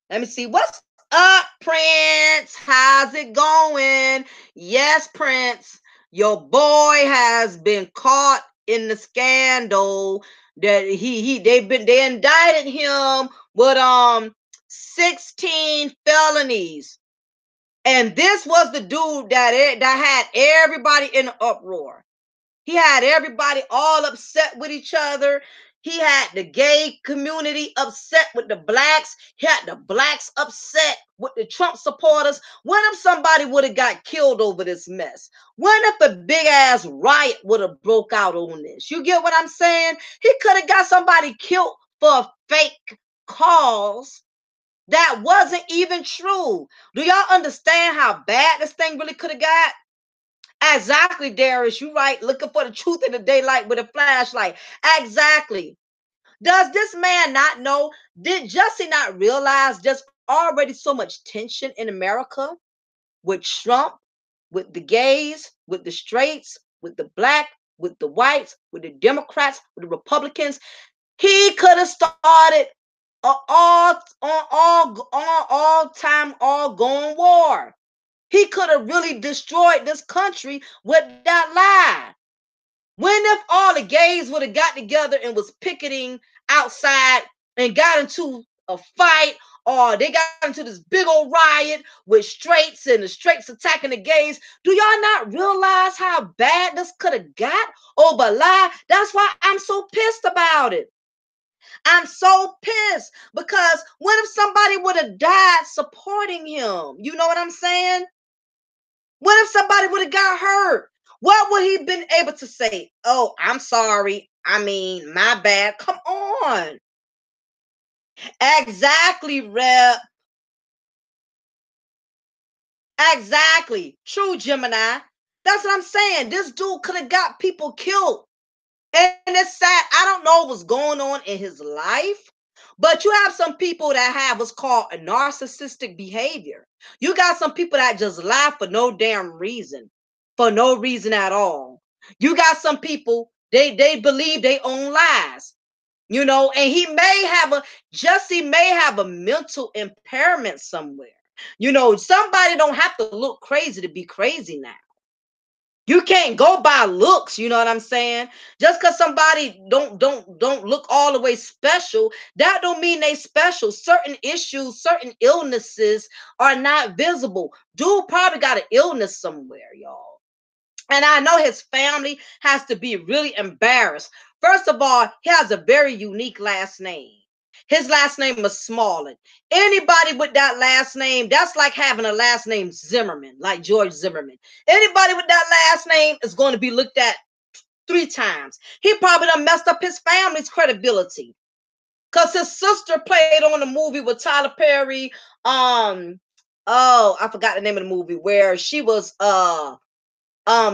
Let me see. What's up, Prince? How's it going? Yes, Prince. Your boy has been caught in the scandal that they indicted him with 16 felonies. And this was the dude that had everybody in an uproar. He had everybody all upset with each other. He had the gay community upset with the blacks. He had the blacks upset with the Trump supporters. What if somebody would have got killed over this mess? What if a big ass riot would have broke out on this? You get what I'm saying? He could have got somebody killed for a fake cause that wasn't even true. Do y'all understand how bad this thing really could have got? Exactly, Darius. You right. Looking for the truth in the daylight with a flashlight. Exactly. Does this man not know? Did Jussie not realize there's already so much tension in America with Trump, with the gays, with the straights, with the black, with the whites, with the Democrats, with the Republicans? He could have started all time all going war. He could have really destroyed this country with that lie. When if all the gays would have got together and was picketing outside and got into a fight, or they got into this big old riot with straights and the straights attacking the gays, do y'all not realize how bad this could have got over lie? That's why I'm so pissed about it. I'm so pissed because what if somebody would have died supporting him? You know what I'm saying? What if somebody would have got hurt? What would he been able to say? Oh, I'm sorry. I mean, my bad. Come on. Exactly, Rep. Exactly. True, Gemini. That's what I'm saying. This dude could have got people killed. And it's sad. I don't know what's going on in his life, but you have some people that have what's called a narcissistic behavior. You got some people that just lie for no damn reason, for no reason at all. You got some people, they believe they own lies, and Jussie may have a mental impairment somewhere. Somebody don't have to look crazy to be crazy now. You can't go by looks, you know what I'm saying? Just because somebody don't look all the way special, that don't mean they special. Certain issues, certain illnesses are not visible. Dude probably got an illness somewhere, y'all. And I know his family has to be really embarrassed. First of all, he has a very unique last name. His last name is Smollet. Anybody with that last name, that's like having a last name Zimmerman, like George Zimmerman. Anybody with that last name is going to be looked at 3 times. He probably done messed up his family's credibility. Because his sister played on a movie with Tyler Perry. Oh, I forgot the name of the movie where she was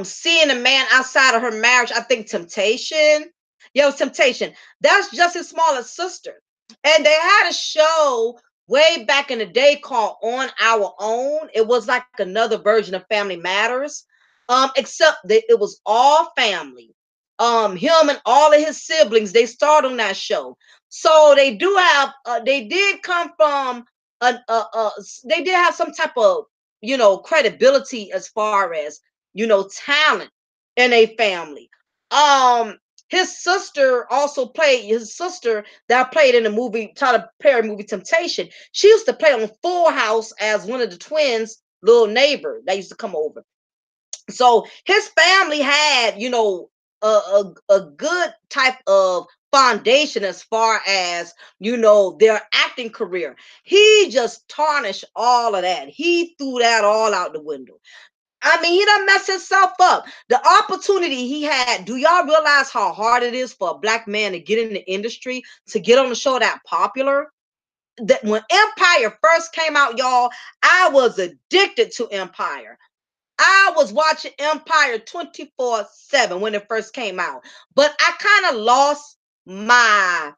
seeing a man outside of her marriage. I think Temptation. Yeah, it was Temptation. That's Jussie Smollett's sister. And they had a show way back in the day called On Our Own. It was like another version of Family Matters. Except that it was all family. Him and all of his siblings, they starred on that show. So they do have they did come from they did have some type of, credibility as far as, talent in a family. Um, his sister also played his sister that played in the movie Tyler Perry movie Temptation. She used to play on Full House as one of the twins' little neighbor that used to come over. So his family had, a good type of foundation as far as, their acting career. He just tarnished all of that. He threw that all out the window. I mean, he done messed himself up. The opportunity he had, do y'all realize how hard it is for a black man to get in the industry, to get on the show that popular? That when Empire first came out, y'all, I was addicted to Empire. I was watching Empire 24/7 when it first came out. But I kind of lost my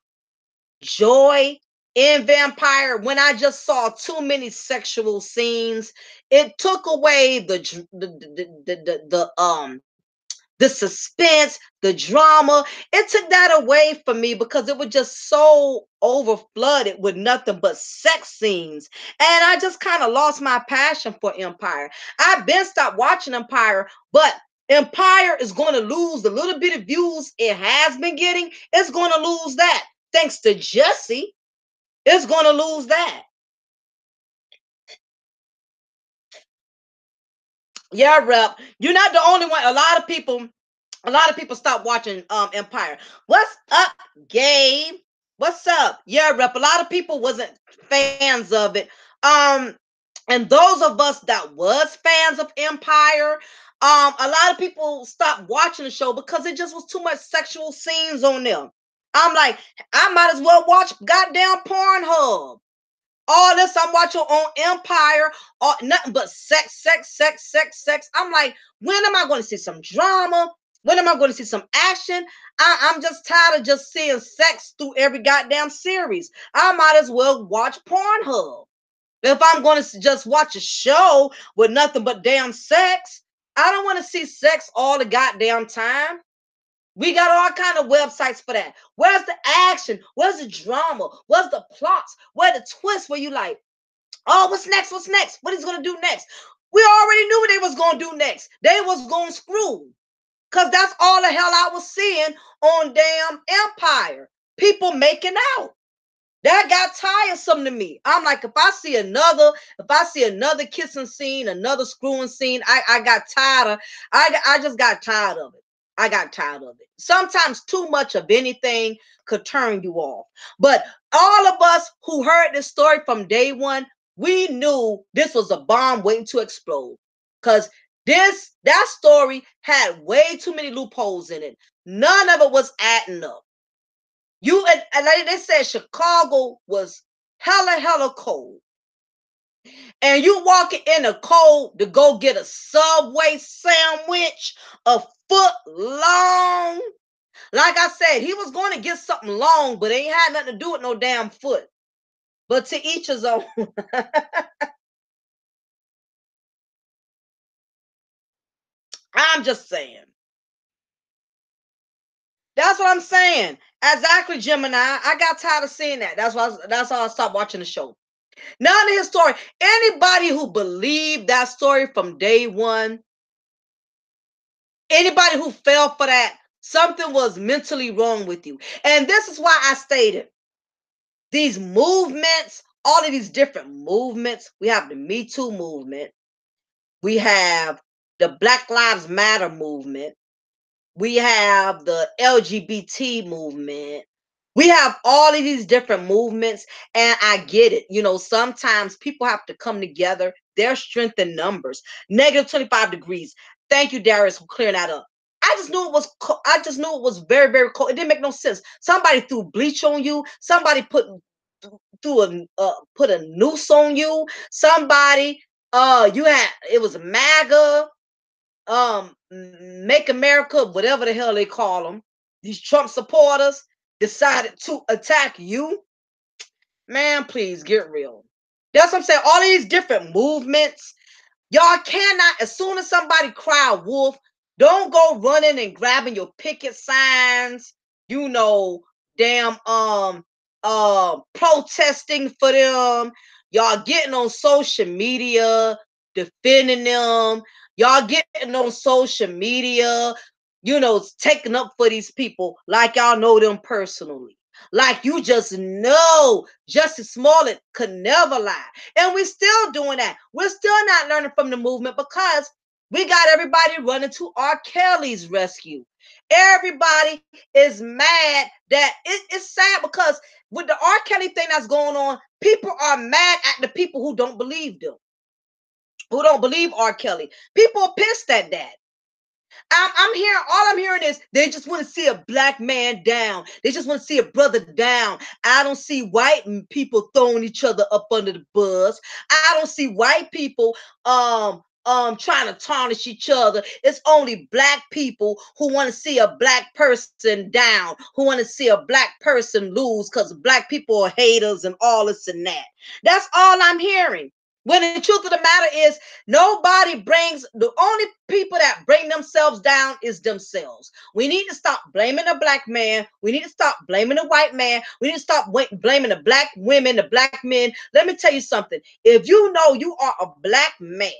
joy in Vampire when I just saw too many sexual scenes. It took away the suspense, the drama. It took that away from me because it was just so over flooded with nothing but sex scenes. And I just kind of lost my passion for Empire. I've been stopped watching Empire, but Empire is going to lose the little bit of views it has been getting. It's going to lose that. Thanks to Jussie, it's going to lose that. Yeah, rep. You're not the only one. A lot of people stopped watching Empire. What's up, Gabe? What's up? Yeah, rep. A lot of people wasn't fans of it. And those of us that was fans of Empire, a lot of people stopped watching the show because it just was too much sexual scenes on them. I'm like, I might as well watch goddamn Pornhub. All this I'm watching on Empire, all nothing but sex, sex, sex, sex, sex. I'm like, when am I going to see some drama? When am I going to see some action? I'm just tired of just seeing sex through every goddamn series. I might as well watch Pornhub. If I'm going to just watch a show with nothing but damn sex, I don't want to see sex all the goddamn time. We got all kind of websites for that. Where's the action? Where's the drama? Where's the plots? Where the twist? Where you like, oh, what's next? What's next? What he's gonna do next? We already knew what they was gonna do next. They was gonna screw, cause that's all the hell I was seeing on damn Empire. People making out. That got tiresome to me. I'm like, if I see another kissing scene, another screwing scene, I got tired of. I just got tired of it. I got tired of it. Sometimes too much of anything could turn you off. But all of us who heard this story from day one, we knew this was a bomb waiting to explode. Because that story had way too many loopholes in it. None of it was adding up. And like they said, Chicago was hella cold. And you walking in the cold to go get a Subway sandwich a foot long. Like I said, he was going to get something long, but it ain't had nothing to do with no damn foot. But to each his own. I'm just saying. That's what I'm saying. Exactly, Gemini. I got tired of seeing that. That's why I stopped watching the show. None of his story. Anybody who believed that story from day one, anybody who fell for that, something was mentally wrong with you. And this is why I stated these movements, all of these different movements. We have the Me Too movement. We have the Black Lives Matter movement. We have the LGBT movement. We have all of these different movements, and I get it. Sometimes people have to come together. There's strength in numbers. Negative 25 degrees. Thank you, Darius, for clearing that up. I just knew it was I just knew it was very, very cold. It didn't make no sense. Somebody threw bleach on you. Somebody put a noose on you. Somebody you had it was MAGA, Make America, whatever the hell they call them. These Trump supporters decided to attack you. Man, please get real. That's what I'm saying. All these different movements. Y'all cannot, as soon as somebody cry wolf, don't go running and grabbing your picket signs, you know, damn protesting for them. Y'all getting on social media, defending them. Y'all getting on social media, taking up for these people like y'all know them personally. Like you just know Jussie Smollett could never lie. And we still doing that. We're still not learning from the movement because we got everybody running to R. Kelly's rescue. Everybody is mad that it's sad because with the R. Kelly thing that's going on, people are mad at the people who don't believe them, who don't believe R. Kelly. People are pissed at that. I'm hearing all I'm hearing is they just want to see a black man down. They just want to see a brother down. I don't see white people throwing each other up under the bus. I don't see white people trying to tarnish each other. It's only black people who want to see a black person down, who want to see a black person lose because black people are haters and all this and that. That's all I'm hearing. When the truth of the matter is, nobody brings, the only people that bring themselves down is themselves. We need to stop blaming the black man. We need to stop blaming the white man. We need to stop blaming the black women, the black men. Let me tell you something. If you know you are a black man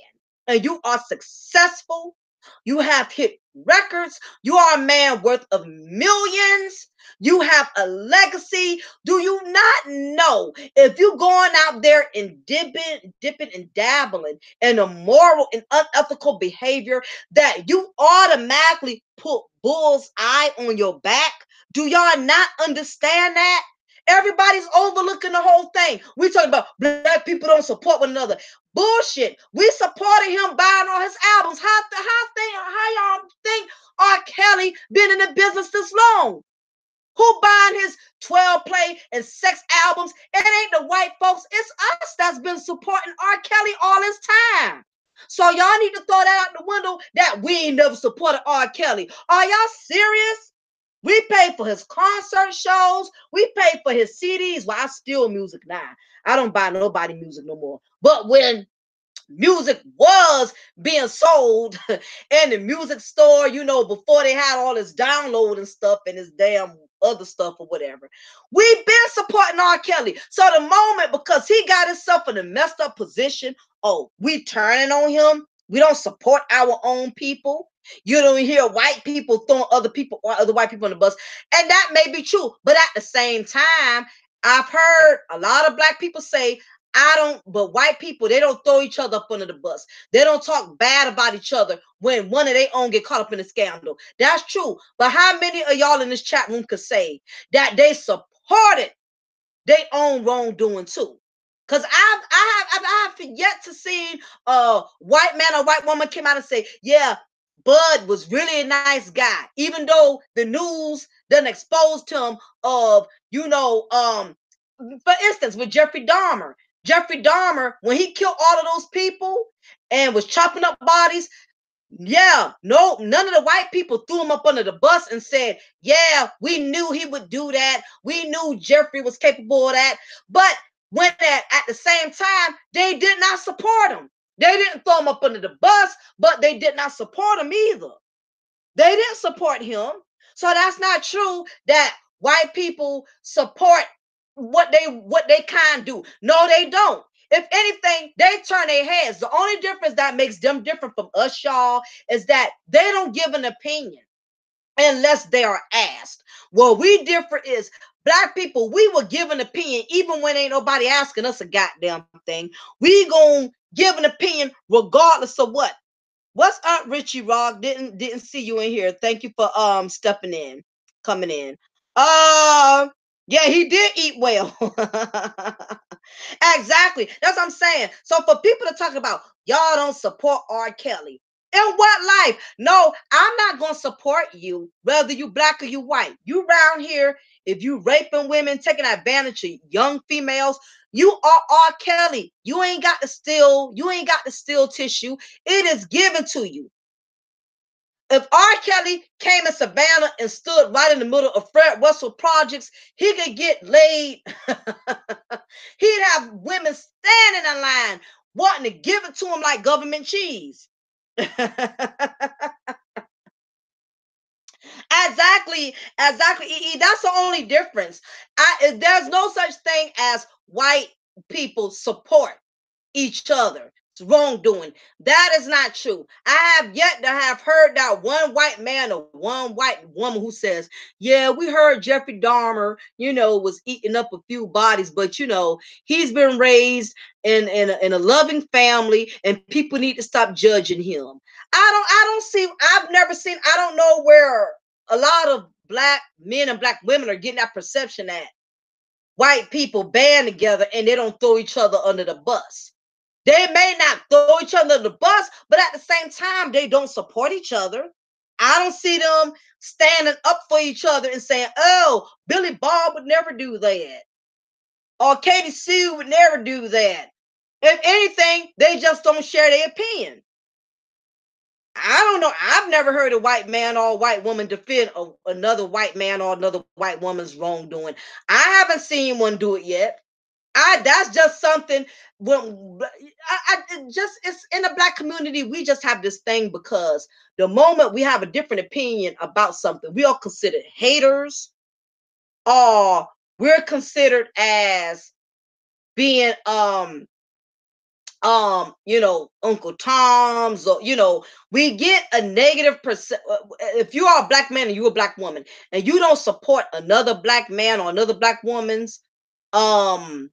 and you are successful, you have hit records, you are a man worth of millions, you have a legacy. Do you not know if you're going out there and dipping and dabbling in immoral and unethical behavior that you automatically put bull's eye on your back? Do y'all not understand that? Everybody's overlooking the whole thing. We talking about black people don't support one another. Bullshit. We supported him buying all his albums. How y'all think R. Kelly been in the business this long? Who buying his 12 play and sex albums? It ain't the white folks. It's us that's been supporting R. Kelly all this time. So y'all need to throw that out the window that we ain't never supported R. Kelly. Are y'all serious? We pay for his concert shows. We pay for his CDs. Well, I steal music now. I don't buy nobody music no more. But when music was being sold in the music store, before they had all this download and stuff and this damn other stuff or whatever. We've been supporting R. Kelly. So the moment, because he got himself in a messed up position, oh, we turning on him. We don't support our own people. You don't hear white people throwing other people or other white people on the bus. And that may be true. But at the same time, I've heard a lot of black people say, but white people, they don't throw each other up under the bus. They don't talk bad about each other when one of their own get caught up in a scandal. That's true. But how many of y'all in this chat room could say that they supported their own wrongdoing too? Because I have yet to see a white man or white woman came out and say, yeah, Bud was really a nice guy, even though the news done exposed him of, for instance, with Jeffrey Dahmer. Jeffrey Dahmer, when he killed all of those people and was chopping up bodies, yeah, no, none of the white people threw him up under the bus and said, yeah, we knew he would do that. We knew Jeffrey was capable of that. But when at the same time, they did not support him. They didn't throw him up under the bus, but they did not support him either. They didn't support him. So that's not true that white people support what they kind do. No, they don't. If anything, they turn their heads. The only difference that makes them different from us, y'all, is that they don't give an opinion unless they are asked. What we differ is black people, we will give an opinion even when ain't nobody asking us a goddamn thing. We gonna give an opinion regardless of what. What's up, Richie Rock? Didn't see you in here. Thank you for stepping in, coming in. Yeah, he did eat well. Exactly. That's what I'm saying. So for people to talk about y'all don't support R. Kelly. In what life? No, I'm not gonna support you, whether you black or you white. You around here, if you raping women, taking advantage of young females, you are R. Kelly. You ain't got to steal tissue. It is given to you. If R. Kelly came in Savannah and stood right in the middle of Fred Russell projects, he could get laid. He'd have women standing in line wanting to give it to him like government cheese. Exactly. That's the only difference. There's no such thing as white people support each other. It's wrongdoing. That is not true. I have yet to have heard that one white man or one white woman who says, yeah, we heard Jeffrey Dahmer, was eating up a few bodies, but he's been raised in a loving family and people need to stop judging him. I've never seen, I don't know where a lot of black men and black women are getting that perception that white people band together and they don't throw each other under the bus. They may not throw each other under the bus, but at the same time, they don't support each other. I don't see them standing up for each other and saying, oh, Billy Bob would never do that. Or Katie Sue would never do that. If anything, they just don't share their opinion. I don't know. I've never heard a white man or a white woman defend another white man or another white woman's wrongdoing. I haven't seen one do it yet. That's just something when it's in the black community. We just have this thing because the moment we have a different opinion about something, we are considered haters, or we're considered as being Uncle Tom's, or we get a negative percent. If you are a black man and you're a black woman and you don't support another black man or another black woman's um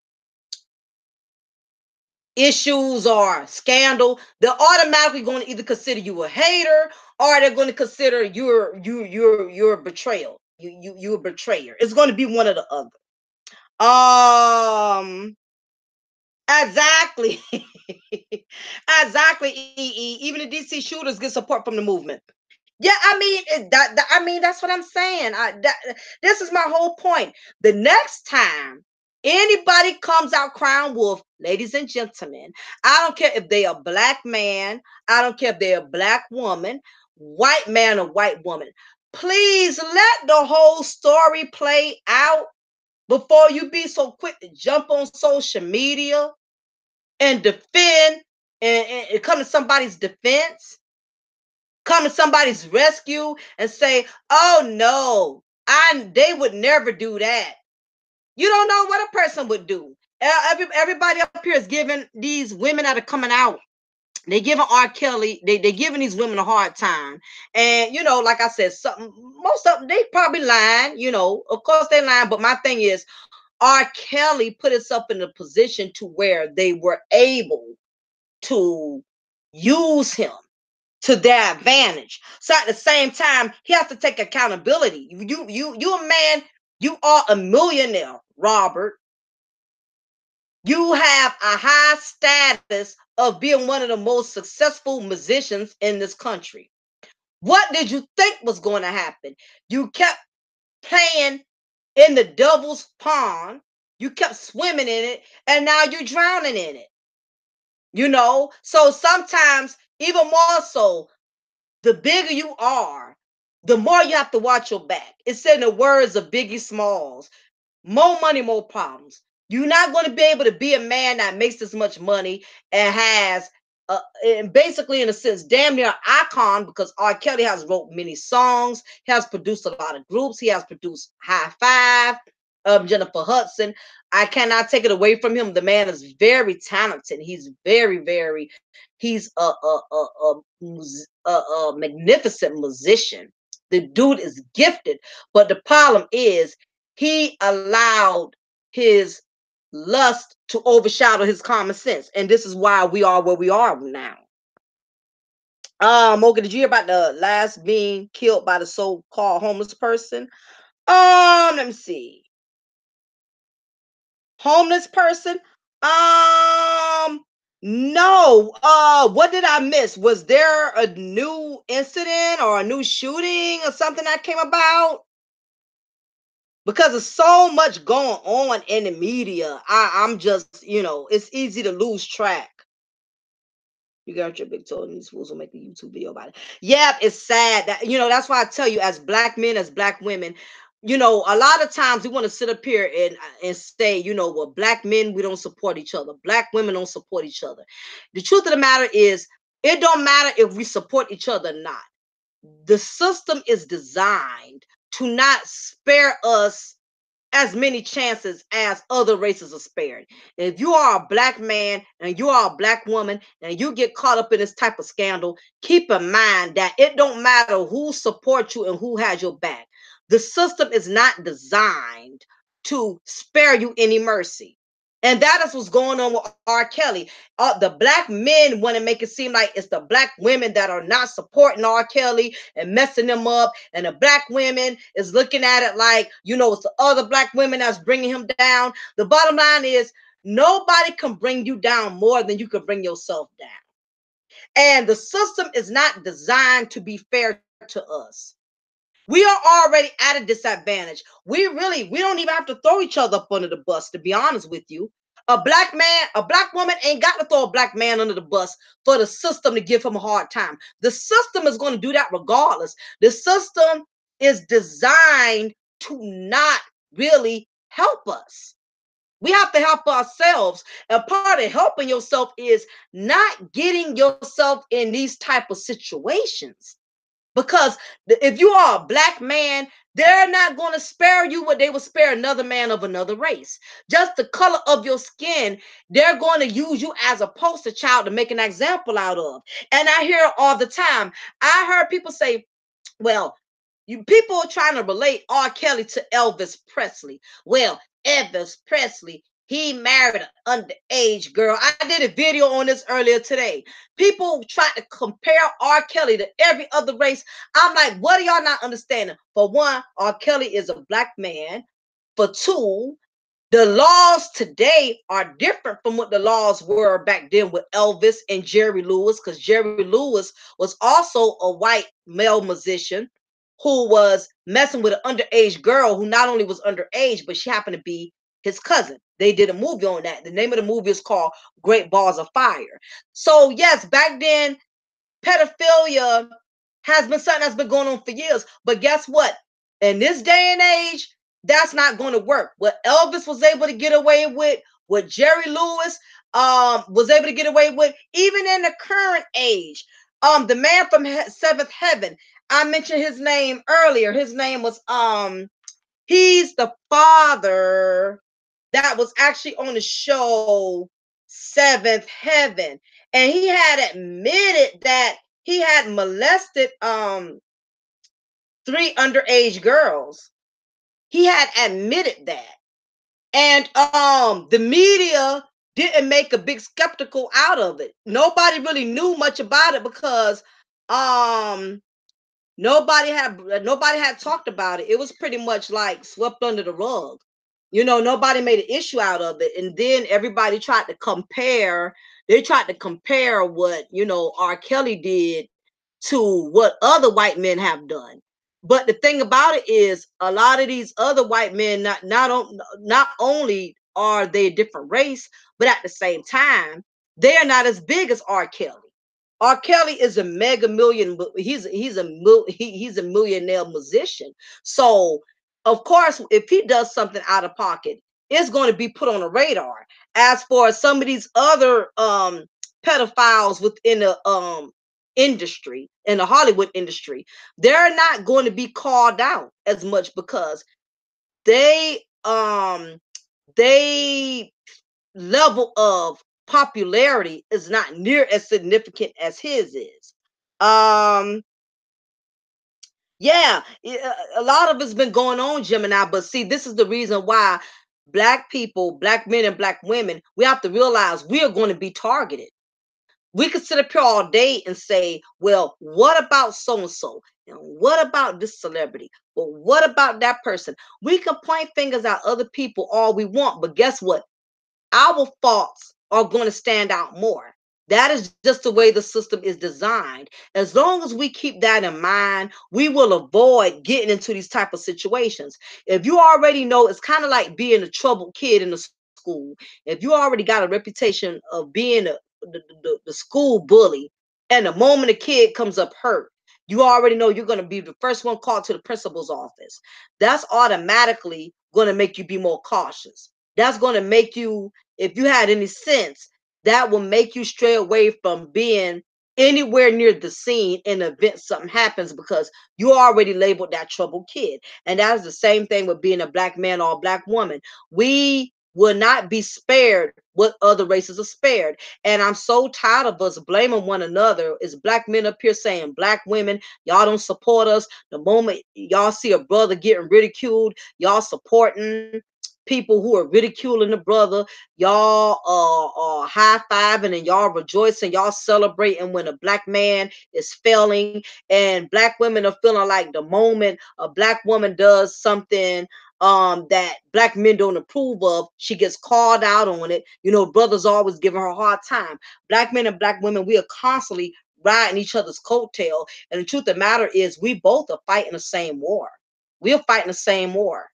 issues or scandal, they're automatically going to either consider you a hater or they're going to consider you're a betrayal. You're a betrayer. It's going to be one or the other. Exactly. Exactly. Even the DC shooters get support from the movement. Yeah, I mean that's what I'm saying. This is my whole point. The next time anybody comes out crying wolf, ladies and gentlemen, I don't care if they are black man, I don't care if they're a black woman, white man or white woman. Please let the whole story play out before you be so quick to jump on social media and defend and come to somebody's defense, come to somebody's rescue and say, "Oh no, they would never do that." You don't know what a person would do. Everybody up here is giving these women that are coming out. They giving R. Kelly, they giving these women a hard time. And like I said, most of them they probably lying. Of course they lying. But my thing is, R. Kelly put himself in a position to where they were able to use him to their advantage. So at the same time, he has to take accountability. You a man, you are a millionaire, Robert. You have a high status of being one of the most successful musicians in this country. What did you think was going to happen? You kept playing in the devil's pond. You kept swimming in it, and now you're drowning in it. So sometimes, even more so, the bigger you are, the more you have to watch your back. It's in the words of Biggie Smalls: more money, more problems. You're not going to be able to be a man that makes this much money and has, and basically, in a sense, damn near icon, because R. Kelly has wrote many songs, he has produced a lot of groups, he has produced High Five, Jennifer Hudson. I cannot take it away from him. The man is very talented. He's very. He's a magnificent musician. The dude is gifted, but the problem is he allowed his lust to overshadow his common sense, and this is why we are where we are now. Okay, did you hear about the last being killed by the so-called homeless person? Let me see. Homeless person? No. What did I miss? Was there a new incident or a new shooting or something that came about? Because there's so much going on in the media. I'm just, it's easy to lose track. You got your big toe and these fools will make a YouTube video about it. Yeah, it's sad that, that's why I tell you, as black men, as black women, a lot of times we want to sit up here and say, well, black men, we don't support each other. Black women don't support each other. The truth of the matter is, it don't matter if we support each other or not. The system is designed to not spare us as many chances as other races are spared. If you are a black man and you are a black woman and you get caught up in this type of scandal, keep in mind that it don't matter who supports you and who has your back. The system is not designed to spare you any mercy. And that is what's going on with R. Kelly. The black men want to make it seem like it's the black women that are not supporting R. Kelly and messing them up. And the black women is looking at it like, it's the other black women that's bringing him down. The bottom line is nobody can bring you down more than you can bring yourself down. And the system is not designed to be fair to us. We are already at a disadvantage. We don't even have to throw each other up under the bus, to be honest with you. A black man, a black woman ain't got to throw a black man under the bus for the system to give him a hard time. The system is going to do that regardless. The system is designed to not really help us. We have to help ourselves. And part of helping yourself is not getting yourself in these type of situations. Because if you are a black man, they're not going to spare you what they would spare another man of another race. Just the color of your skin, they're going to use you as a poster child to make an example out of. And I hear it all the time. I heard people say, well, people are trying to relate R. Kelly to Elvis Presley. Well, Elvis Presley, he married an underage girl. I did a video on this earlier today. People try to compare R. Kelly to every other race. I'm like, what are y'all not understanding? For one, R. Kelly is a black man. For two, the laws today are different from what the laws were back then with Elvis and Jerry Lewis, because Jerry Lewis was also a white male musician who was messing with an underage girl who not only was underage, but she happened to be his cousin. They did a movie on that. The name of the movie is called Great Balls of Fire. So yes, back then, pedophilia has been something that's been going on for years. But guess what? In this day and age, that's not going to work. What Elvis was able to get away with, what Jerry Lewis was able to get away with, even in the current age. The man from Seventh Heaven, I mentioned his name earlier. His name was he's the father that was actually on the show Seventh Heaven, and he had admitted that he had molested 3 underage girls. He had admitted that. And the media didn't make a big skeptical out of it. Nobody really knew much about it because um nobody had talked about it. It was pretty much like swept under the rug. Nobody made an issue out of it. And then everybody tried to compare. They tried to compare what, R. Kelly did to what other white men have done. But the thing about it is, a lot of these other white men not only are they a different race, but at the same time, they are not as big as R. Kelly. R. Kelly is a mega million. He's a millionaire musician. So of course, if he does something out of pocket, it's going to be put on the radar. As for some of these other pedophiles within the industry, in the Hollywood industry, they're not going to be called out as much because they they level of popularity is not near as significant as his is. Yeah, a lot of it's been going on, Gemini, but see, this is the reason why black people, black men and black women, we have to realize we are going to be targeted. We could sit up here all day and say, well, what about so-and-so? And what about this celebrity? But what about that person? We can point fingers at other people all we want, but guess what? our faults are going to stand out more. That is just the way the system is designed. As long as we keep that in mind, we will avoid getting into these type of situations. If you already know, it's kind of like being a troubled kid in the school. If you already got a reputation of being the school bully, and the moment a kid comes up hurt, you already know you're going to be the first one called to the principal's office. That's automatically going to make you be more cautious. That's going to make you, if you had any sense, that will make you stray away from being anywhere near the scene in the event something happens, because you already labeled that troubled kid. And that is the same thing with being a black man or a black woman. We will not be spared what other races are spared. And I'm so tired of us blaming one another. Is black men up here saying black women, y'all don't support us. The moment y'all see a brother getting ridiculed, y'all supporting people who are ridiculing the brother. Y'all are high-fiving and y'all rejoicing, y'all celebrating when a black man is failing. And black women are feeling like the moment a black woman does something that black men don't approve of, she gets called out on it. You know, brothers always giving her a hard time. Black men and black women, we are constantly riding each other's coattail. And the truth of the matter is, we both are fighting the same war. We are fighting the same war.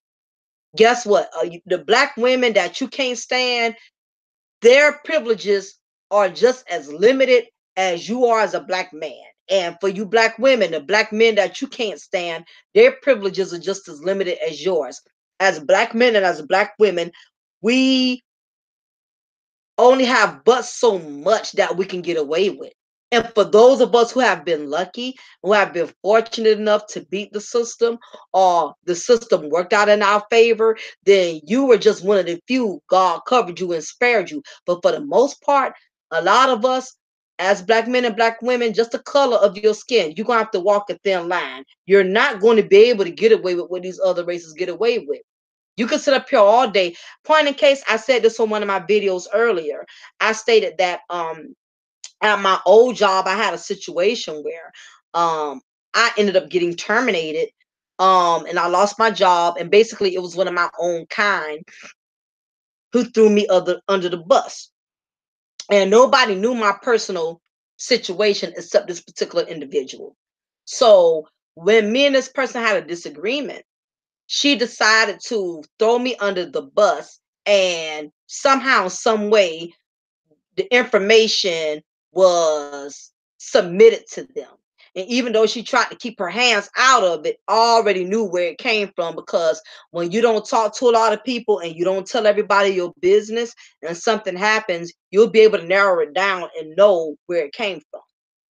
Guess what? The black women that you can't stand, their privileges are just as limited as you are as a black man. And for you black women, the black men that you can't stand, their privileges are just as limited as yours. As black men and as black women, we only have but so much that we can get away with. And for those of us who have been lucky, who have been fortunate enough to beat the system, or the system worked out in our favor, then you were just one of the few. God covered you and spared you. But for the most part, a lot of us, as black men and black women, just the color of your skin, you're going to have to walk a thin line. You're not going to be able to get away with what these other races get away with. You can sit up here all day. Point in case, I said this on one of my videos earlier. I stated that at my old job, I had a situation where I ended up getting terminated, and I lost my job. And basically, it was one of my own kind who threw me under the bus. And nobody knew my personal situation except this particular individual. So when me and this person had a disagreement, she decided to throw me under the bus, and somehow, some way, the information was submitted to them. And even though she tried to keep her hands out of it, already knew where it came from, because when you don't talk to a lot of people and you don't tell everybody your business and something happens, you'll be able to narrow it down and know where it came from.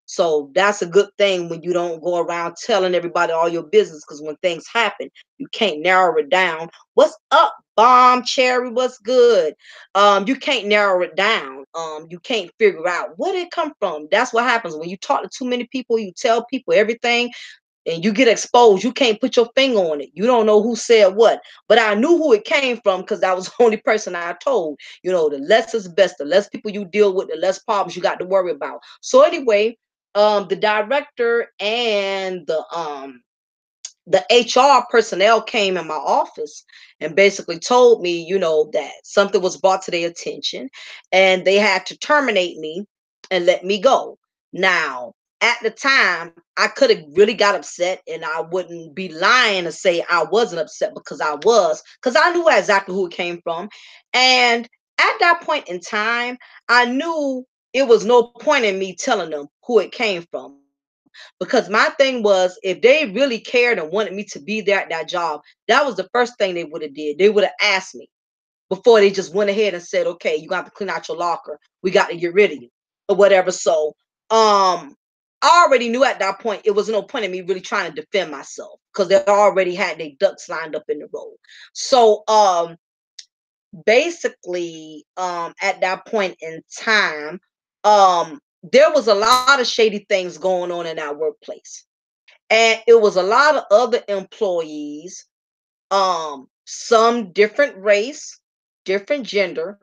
So that's a good thing when you don't go around telling everybody all your business, because when things happen, you can't narrow it down. What's up, Bomb Cherry? What's good? You can't narrow it down. You can't figure out where did it come from. That's what happens when you talk to too many people. You tell people everything, and you get exposed. You can't put your finger on it. You don't know who said what. But I knew who it came from, because that was the only person I told. You know, the less is best. The less people you deal with, the less problems you got to worry about. So anyway, the director and the HR personnel came in my office and basically told me, you know, that something was brought to their attention and they had to terminate me and let me go. Now, at the time, I could have really got upset, and I wouldn't be lying to say I wasn't upset, because I was, because I knew exactly who it came from. And at that point in time, I knew it was no point in me telling them who it came from, because my thing was, if they really cared and wanted me to be there at that job, that was the first thing they would have did. They would have asked me before they just went ahead and said, okay, you got to clean out your locker, we got to get rid of you, or whatever. So I already knew at that point it was no point in me really trying to defend myself, because they already had their ducks lined up in the row. So basically, at that point in time, there was a lot of shady things going on in our workplace, and it was a lot of other employees, some different race, different gender,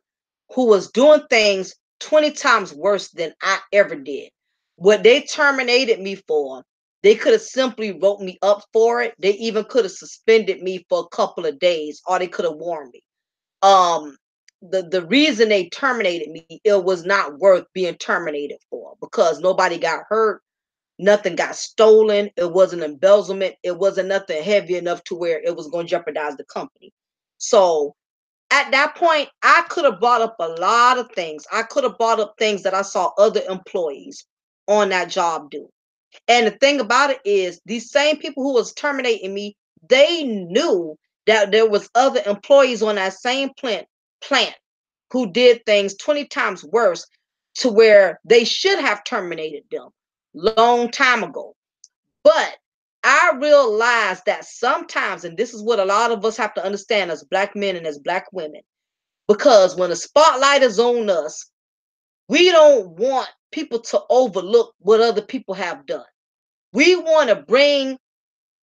who was doing things 20 times worse than I ever did. What they terminated me for, they could have simply wrote me up for it. They even could have suspended me for a couple of days, or they could have warned me. Um, the reason they terminated me, it was not worth being terminated for, because nobody got hurt, nothing got stolen, it wasn't embezzlement, it wasn't nothing heavy enough to where it was going to jeopardize the company. So at that point, I could have brought up a lot of things. I could have brought up things that I saw other employees on that job do. And the thing about it is, these same people who was terminating me, they knew that there was other employees on that same plant who did things 20 times worse, to where they should have terminated them long time ago. But I realized that sometimes, and this is what a lot of us have to understand as black men and as black women, because when the spotlight is on us, we don't want people to overlook what other people have done. We want to bring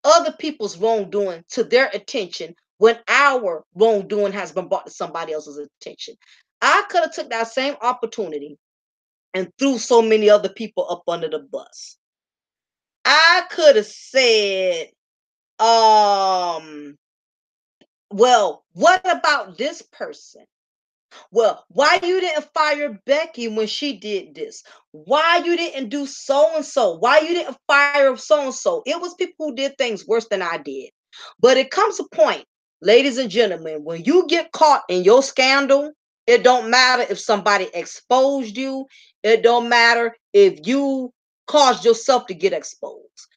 other people's wrongdoing to their attention when our wrongdoing has been brought to somebody else's attention. I could have took that same opportunity and threw so many other people up under the bus. I could have said, well, what about this person? Well, why you didn't fire Becky when she did this? Why you didn't do so and so? Why you didn't fire so and so? It was people who did things worse than I did. But it comes a point, ladies and gentlemen, when you get caught in your scandal, it don't matter if somebody exposed you. It don't matter if you caused yourself to get exposed.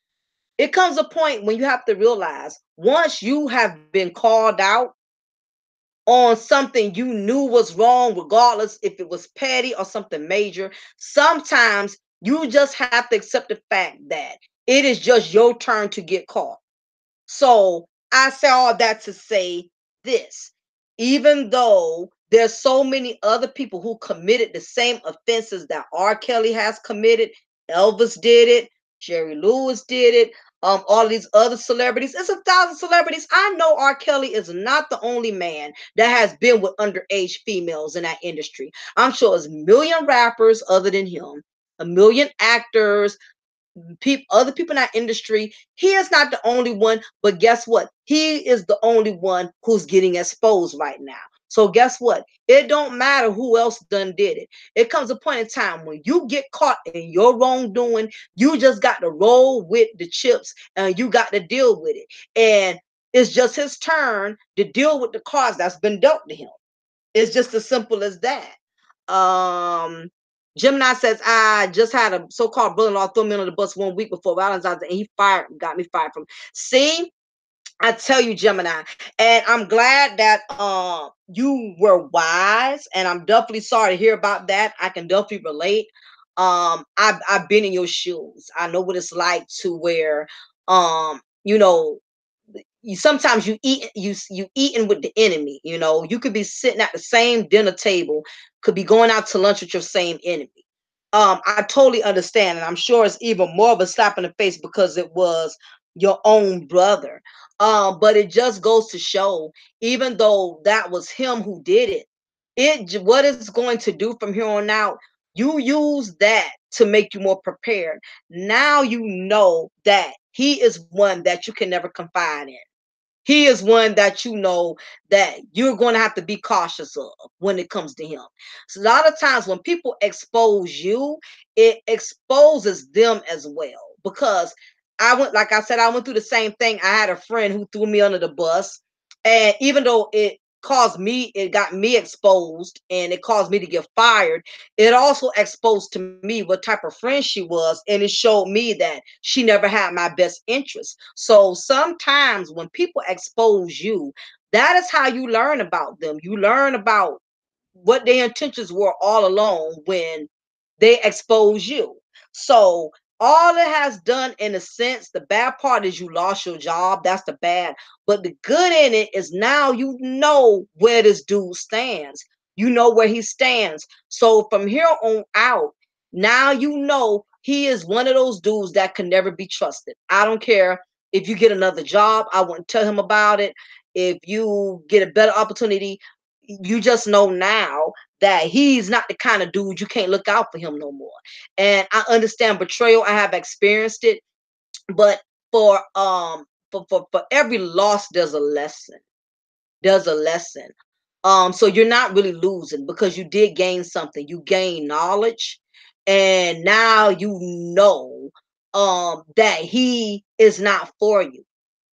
It comes a point when you have to realize, once you have been called out on something you knew was wrong, regardless if it was petty or something major, sometimes you just have to accept the fact that it is just your turn to get caught. So I say all that to say this: even though there's so many other people who committed the same offenses that R. Kelly has committed, Elvis did it, Jerry Lewis did it, all these other celebrities, it's 1,000 celebrities. I know R. Kelly is not the only man that has been with underage females in that industry. I'm sure there's a million rappers other than him, a million actors, other people in that industry. He is not the only one, but guess what? He is the only one who's getting exposed right now. So guess what? It don't matter who else done did it. It comes a point in time when you get caught in your wrongdoing, you just got to roll with the chips and you got to deal with it. And it's just his turn to deal with the cards that's been dealt to him. It's just as simple as that. Um, Gemini says, I just had a so-called brother-in-law throw me under the bus 1 week before Valentine's Day, and he got me fired from. See, I tell you, Gemini, and I'm glad that you were wise, and I'm definitely sorry to hear about that. I can definitely relate. I've been in your shoes. I know what it's like to where you know, you sometimes you eating with the enemy. You know, you could be sitting at the same dinner table, could be going out to lunch with your same enemy. I totally understand, and I'm sure it's even more of a slap in the face because it was your own brother. But it just goes to show, even though that was him who did it, what it's going to do from here on out, you use that to make you more prepared. Now you know that he is one that you can never confide in. He is one that you know that you're going to have to be cautious of when it comes to him. So a lot of times when people expose you, it exposes them as well. Because like I said, I went through the same thing. I had a friend who threw me under the bus. And even though it got me exposed and it caused me to get fired, it also exposed to me what type of friend she was, and it showed me that she never had my best interest. So sometimes when people expose you, that is how you learn about them. You learn about what their intentions were all along when they expose you. So all it has done, in a sense, the bad part is you lost your job. That's the bad. But the good in it is now you know where this dude stands. You know where he stands. So from here on out, now you know he is one of those dudes that can never be trusted. I don't care if you get another job, I wouldn't tell him about it. If you get a better opportunity, you just know now that he's not the kind of dude you can't look out for him no more. And I understand betrayal. I have experienced it, but for every loss, there's a lesson. There's a lesson. So you're not really losing because you did gain something. You gain knowledge, and now you know that he is not for you.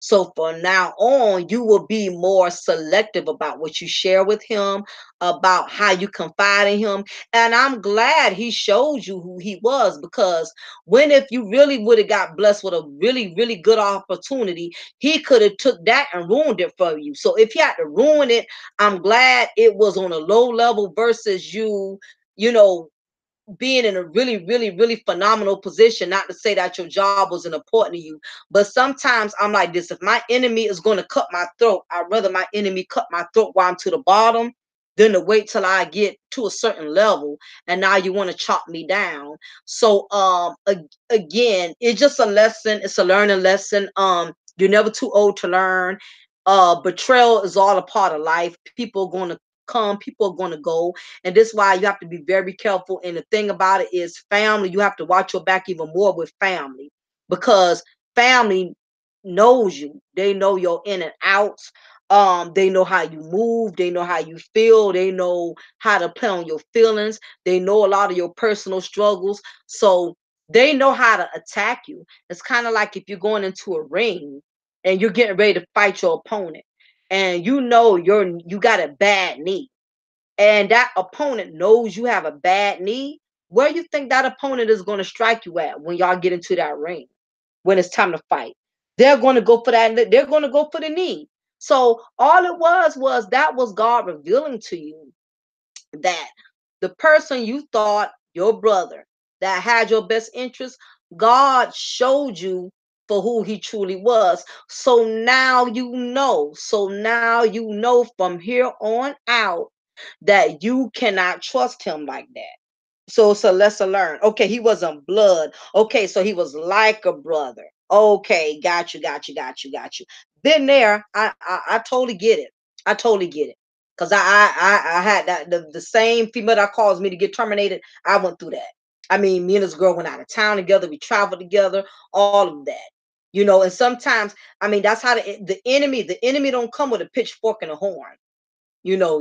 So from now on, you will be more selective about what you share with him, about how you confide in him. And I'm glad he showed you who he was, because when if you really would have got blessed with a really, really good opportunity, he could have took that and ruined it for you. So if he had to ruin it, I'm glad it was on a low level versus you, you know, being in a really, really, really phenomenal position. Not to say that your job wasn't important to you, but sometimes I'm like this: if my enemy is going to cut my throat, I'd rather my enemy cut my throat while I'm to the bottom than to wait till I get to a certain level and now you want to chop me down. So again, it's just a lesson. It's a learning lesson. You're never too old to learn. Betrayal is all a part of life. People are going to come, people are going to go, and this is why you have to be very careful. And the thing about it is family, you have to watch your back even more with family, because family knows you. They know your in and outs. They know how you move, they know how you feel, they know how to play on your feelings, they know a lot of your personal struggles. So they know how to attack you. It's kind of like if you're going into a ring and you're getting ready to fight your opponent, and you know you got a bad knee, and that opponent knows you have a bad knee, where you think that opponent is going to strike you at when y'all get into that ring, when it's time to fight? They're going to go for that. They're going to go for the knee. So all it was that was God revealing to you that the person you thought your brother that had your best interest, God showed you for who he truly was. So now you know. So now you know from here on out that you cannot trust him like that. So it's a lesson learned. Okay, he wasn't blood. Okay, so he was like a brother. Okay, got you. Been there. I totally get it. I totally get it. Cause I had that the same female that caused me to get terminated. I went through that. I mean, me and this girl went out of town together. We traveled together. All of that. You know, and sometimes I mean that's how the enemy don't come with a pitchfork and a horn. You know,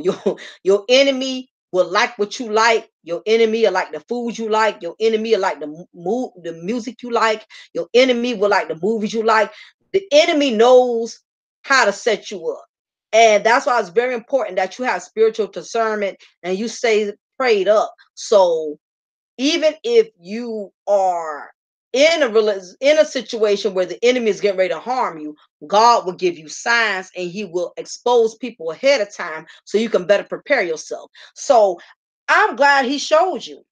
your enemy will like what you like. Your enemy will like the food you like. Your enemy will like the music you like. Your enemy will like the movies you like. The enemy knows how to set you up. And that's why it's very important that you have spiritual discernment and you stay prayed up. So even if you are in a situation where the enemy is getting ready to harm you, God will give you signs and he will expose people ahead of time so you can better prepare yourself. So I'm glad he showed you.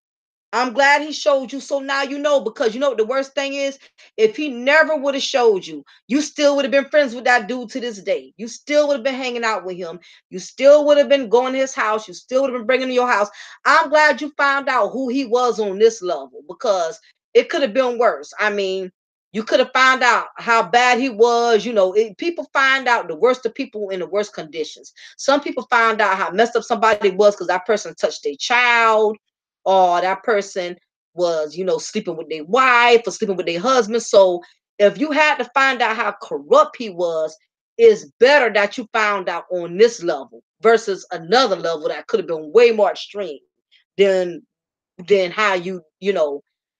I'm glad he showed you. So now you know, because you know what the worst thing is? If he never would have showed you, you still would have been friends with that dude to this day. You still would have been hanging out with him. You still would have been going to his house. You still would have been bringing him to your house. I'm glad you found out who he was on this level, because it could have been worse. I mean, you could have found out how bad he was. You know, people find out the worst of people in the worst conditions. Some people find out how messed up somebody was because that person touched their child, or that person was, sleeping with their wife or sleeping with their husband. So if you had to find out how corrupt he was, it's better that you found out on this level versus another level that could have been way more extreme than than how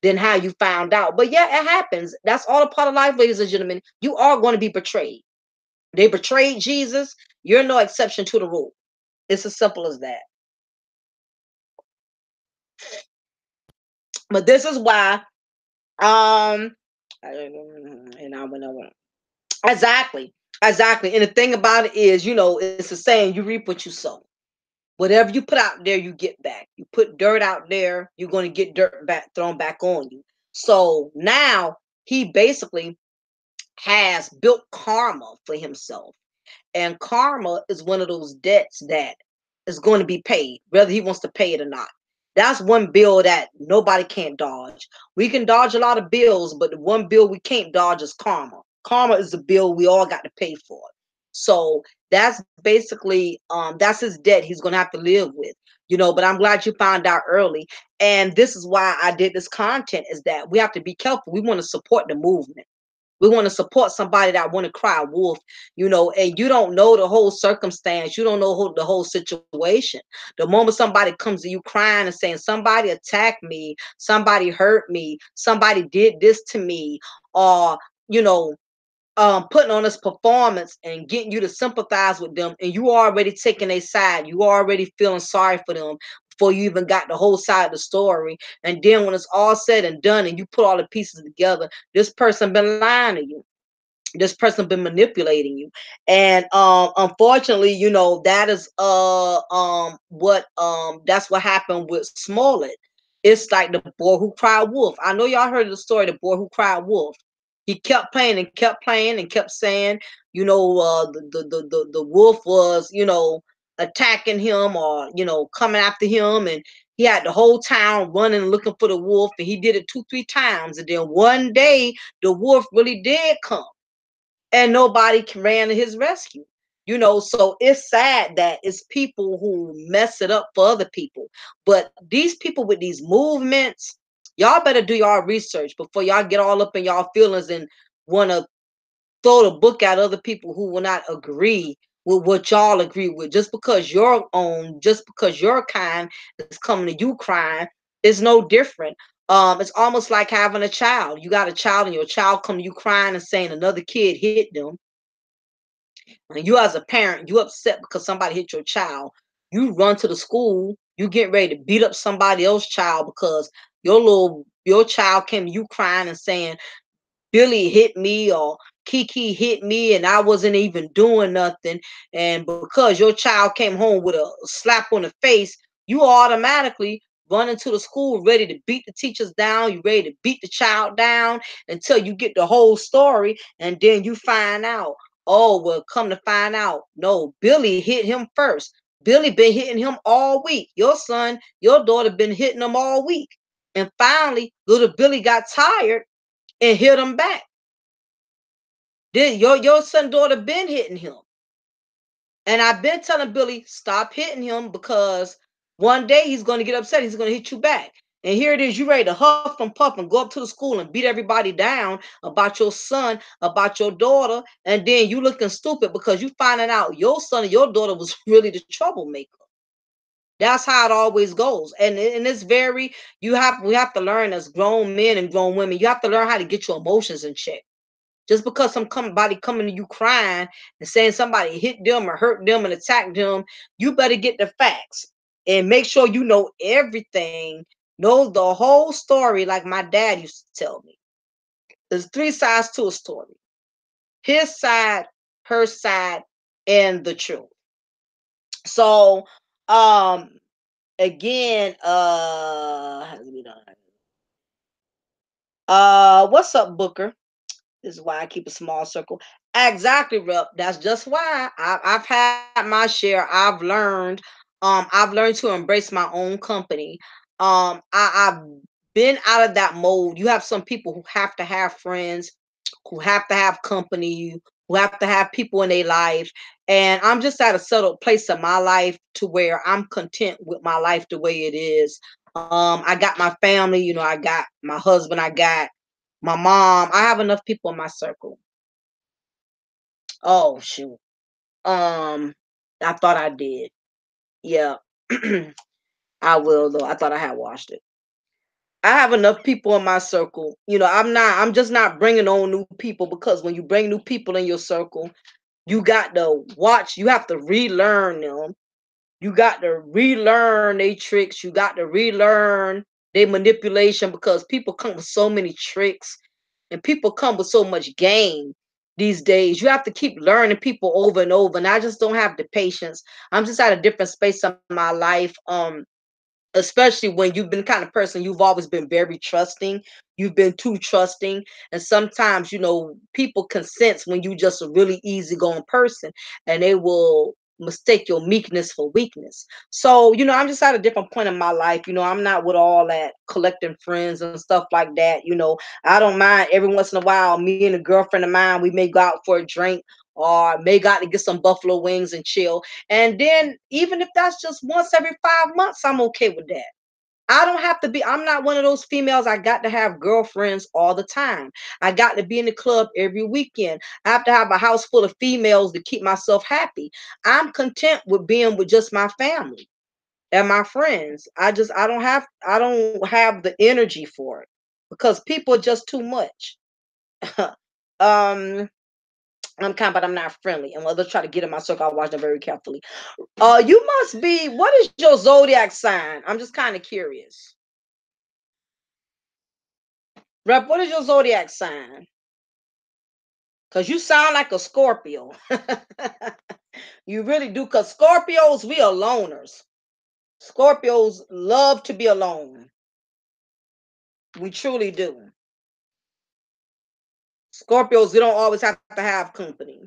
than how you found out. But yeah, it happens. That's all a part of life, ladies and gentlemen. You are going to be betrayed. They betrayed Jesus. You're no exception to the rule. It's as simple as that. But this is why and I went over. Exactly. Exactly. And the thing about it is, it's a saying, you reap what you sow. Whatever you put out there, you get back. You put dirt out there, you're going to get dirt back thrown back on you. So now he basically has built karma for himself. And karma is one of those debts that is going to be paid, whether he wants to pay it or not. That's one bill that nobody can't dodge. We can dodge a lot of bills, but the one bill we can't dodge is karma. Karma is the bill we all got to pay for. So that's basically that's his debt he's gonna have to live with. But I'm glad you found out early. And this is why I did this content, is that we have to be careful. We want to support the movement. We want to support somebody that want to cry wolf, and you don't know the whole circumstance. You don't know the whole situation. The moment somebody comes to you crying and saying, somebody attacked me, somebody hurt me, somebody did this to me, or, you know, putting on this performance and getting you to sympathize with them, and you already taking a side, you already feeling sorry for them before you even got the whole side of the story. And then when it's all said and done and you put all the pieces together, this person been lying to you, this person been manipulating you. And unfortunately, that is what that's what happened with Smollett. It's like the boy who cried wolf. I know y'all heard of the story, the boy who cried wolf. He kept playing and kept playing and kept saying, the wolf was, attacking him, or coming after him, and he had the whole town running looking for the wolf, and he did it 2-3 times, and then one day the wolf really did come, and nobody ran to his rescue. So it's sad that it's people who mess it up for other people. But these people with these movements, y'all better do y'all research before y'all get all up in y'all feelings and want to throw the book at other people who will not agree with what y'all agree with. Just because your own, just because your kind is coming to you crying, is no different. It's almost like having a child. You got a child and your child come to you crying and saying another kid hit them. And you as a parent, you upset because somebody hit your child. You run to the school, you get ready to beat up somebody else's child because your child came to you crying and saying, Billy hit me, or Kiki hit me, and I wasn't even doing nothing. And because your child came home with a slap on the face, you automatically run into the school ready to beat the teachers down. You ready to beat the child down until you get the whole story. And then you find out, oh, well, come to find out, no, Billy hit him first. Billy been hitting him all week. Your son, your daughter been hitting him all week. And finally, little Billy got tired and hit him back. Then your son daughter been hitting him. And I've been telling Billy, stop hitting him, because one day he's going to get upset. He's going to hit you back. And here it is, you ready to huff and puff and go up to the school and beat everybody down about your son, about your daughter. And then you looking stupid because you finding out your son and your daughter was really the troublemaker. That's how it always goes. And it's very, we have to learn as grown men and grown women, you have to learn how to get your emotions in check. Just because somebody coming to you crying and saying somebody hit them or hurt them and attacked them, you better get the facts and make sure you know everything, know the whole story, like my dad used to tell me. There's three sides to a story: his side, her side, and the truth. So, again, what's up, Booker? This is why I keep a small circle. Exactly, Rep. That's just why I've had my share. I've learned to embrace my own company. I've been out of that mode. You have some people who have to have friends, who have to have company, who have to have people in their life. And I'm just at a settled place in my life to where I'm content with my life the way it is. I got my family, I got my husband, I got my mom. I have enough people in my circle. Oh shoot. I thought I did. Yeah. I will though. I thought I had washed it. I have enough people in my circle. I'm just not bringing on new people, because when you bring new people in your circle, you got to watch, you have to relearn them. You got to relearn their tricks. You got to relearn their manipulation, because people come with so many tricks and people come with so much game these days. You have to keep learning people over and over. And I just don't have the patience. I'm just at a different space in my life. Especially when you've been the kind of person, you've always been very trusting. You've been too trusting. And sometimes, people can sense when you just a really easygoing person, and they will mistake your meekness for weakness. So, I'm just at a different point in my life. I'm not with all that collecting friends and stuff like that. I don't mind every once in a while, me and a girlfriend of mine, we may go out for a drink, or may got to get some buffalo wings and chill. And then even if that's just once every 5 months, I'm okay with that. I don't have to be, I'm not one of those females. I got to have girlfriends all the time. I got to be in the club every weekend. I have to have a house full of females to keep myself happy. I'm content with being with just my family and my friends. I don't have the energy for it because people are just too much. um I'm kind, but I'm not friendly. And others try to get in my circle, I watch them very carefully. You must be, what is your zodiac sign? I'm just kind of curious. Rep, what is your zodiac sign? Because you sound like a Scorpio. You really do. Because Scorpios, we are loners. Scorpios love to be alone. We truly do. Scorpios, they don't always have to have company.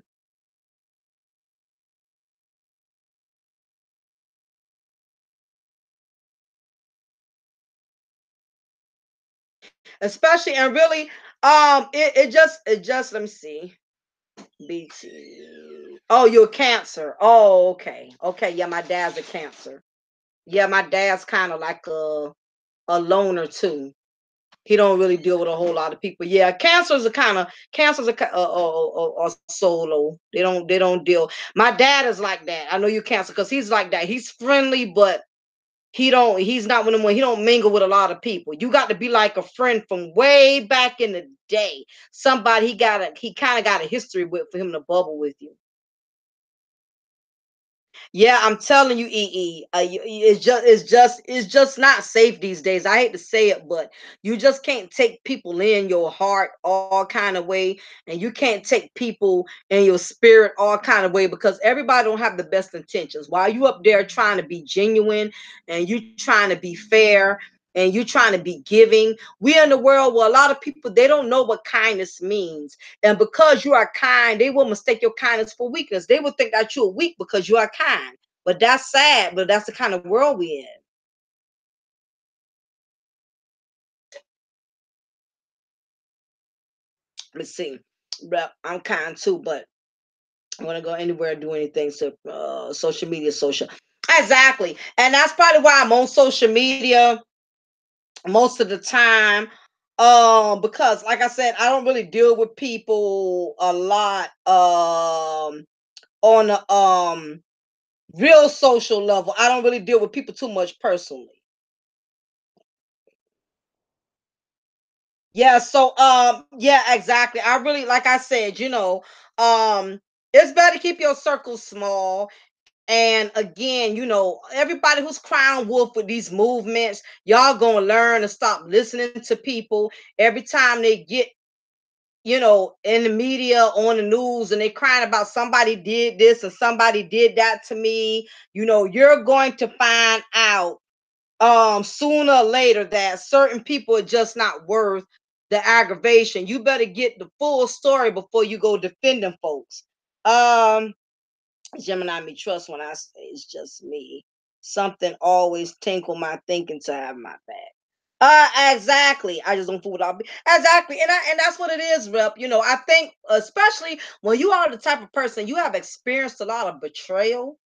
Especially and really, it just let me see. BT. Oh, you're a Cancer. Oh, okay. Okay, yeah, my dad's a Cancer. Yeah, my dad's kind of like a loner too. He don't really deal with a whole lot of people. Yeah, cancers are solo. They don't deal. My dad is like that. I know you Cancer because he's like that. He's friendly, but he's not one of them. He don't mingle with a lot of people. You got to be like a friend from way back in the day. Somebody he kind of got a history with for him to bubble with you. Yeah, I'm telling you, EE, it's just not safe these days. I hate to say it, but you just can't take people in your heart all kind of way, and you can't take people in your spirit all kind of way because everybody don't have the best intentions. While you up there trying to be genuine and you trying to be fair and you trying to be giving, we in the world where a lot of people they don't know what kindness means. And because you are kind, they will mistake your kindness for weakness. They will think that you're weak because you are kind. But that's sad, but that's the kind of world we in. Let's see. But I'm kind too, but I want to go anywhere, do anything. So social media, social. Exactly. And that's probably why I'm on social media most of the time. Because like I said, I don't really deal with people a lot on a real social level. I don't really deal with people too much personally. Yeah, so yeah, exactly. I really like I said, it's better to keep your circle small. And again, everybody who's crown wolf with these movements, y'all gonna learn to stop listening to people every time they get, in the media on the news and they crying about somebody did this or somebody did that to me. You're going to find out sooner or later that certain people are just not worth the aggravation. You better get the full story before you go defending folks. um Gemini me trust when I say it's just me. Something always tinkle my thinking to have my back. Exactly. I just don't fool with all. Exactly, and that's what it is, Rep. I think especially when you are the type of person you have experienced a lot of betrayal.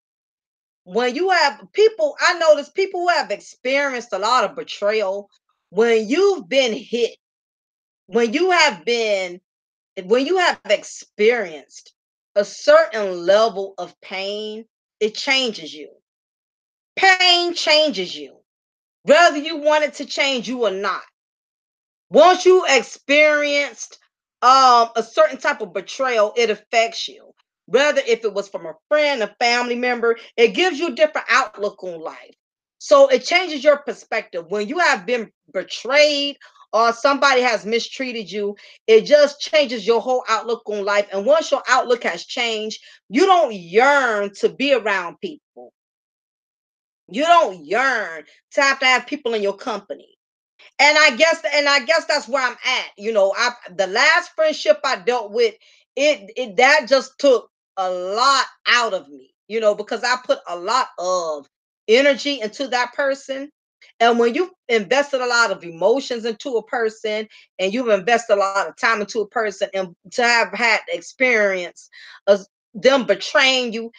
When you have people, I notice people who have experienced a lot of betrayal. When you've been hit, when you have been, when you have experienced a certain level of pain, it changes you. Pain changes you, whether you want it to change you or not. Once you experienced a certain type of betrayal, it affects you. Whether if it was from a friend, a family member, it gives you a different outlook on life. So it changes your perspective. When you have been betrayed or somebody has mistreated you, it just changes your whole outlook on life. And once your outlook has changed, you don't yearn to be around people. You don't yearn to have people in your company. And I guess that's where I'm at. I the last friendship I dealt with, it that just took a lot out of me, because I put a lot of energy into that person. And when you invested a lot of emotions into a person and you've invested a lot of time into a person, and to have had experience of them betraying you,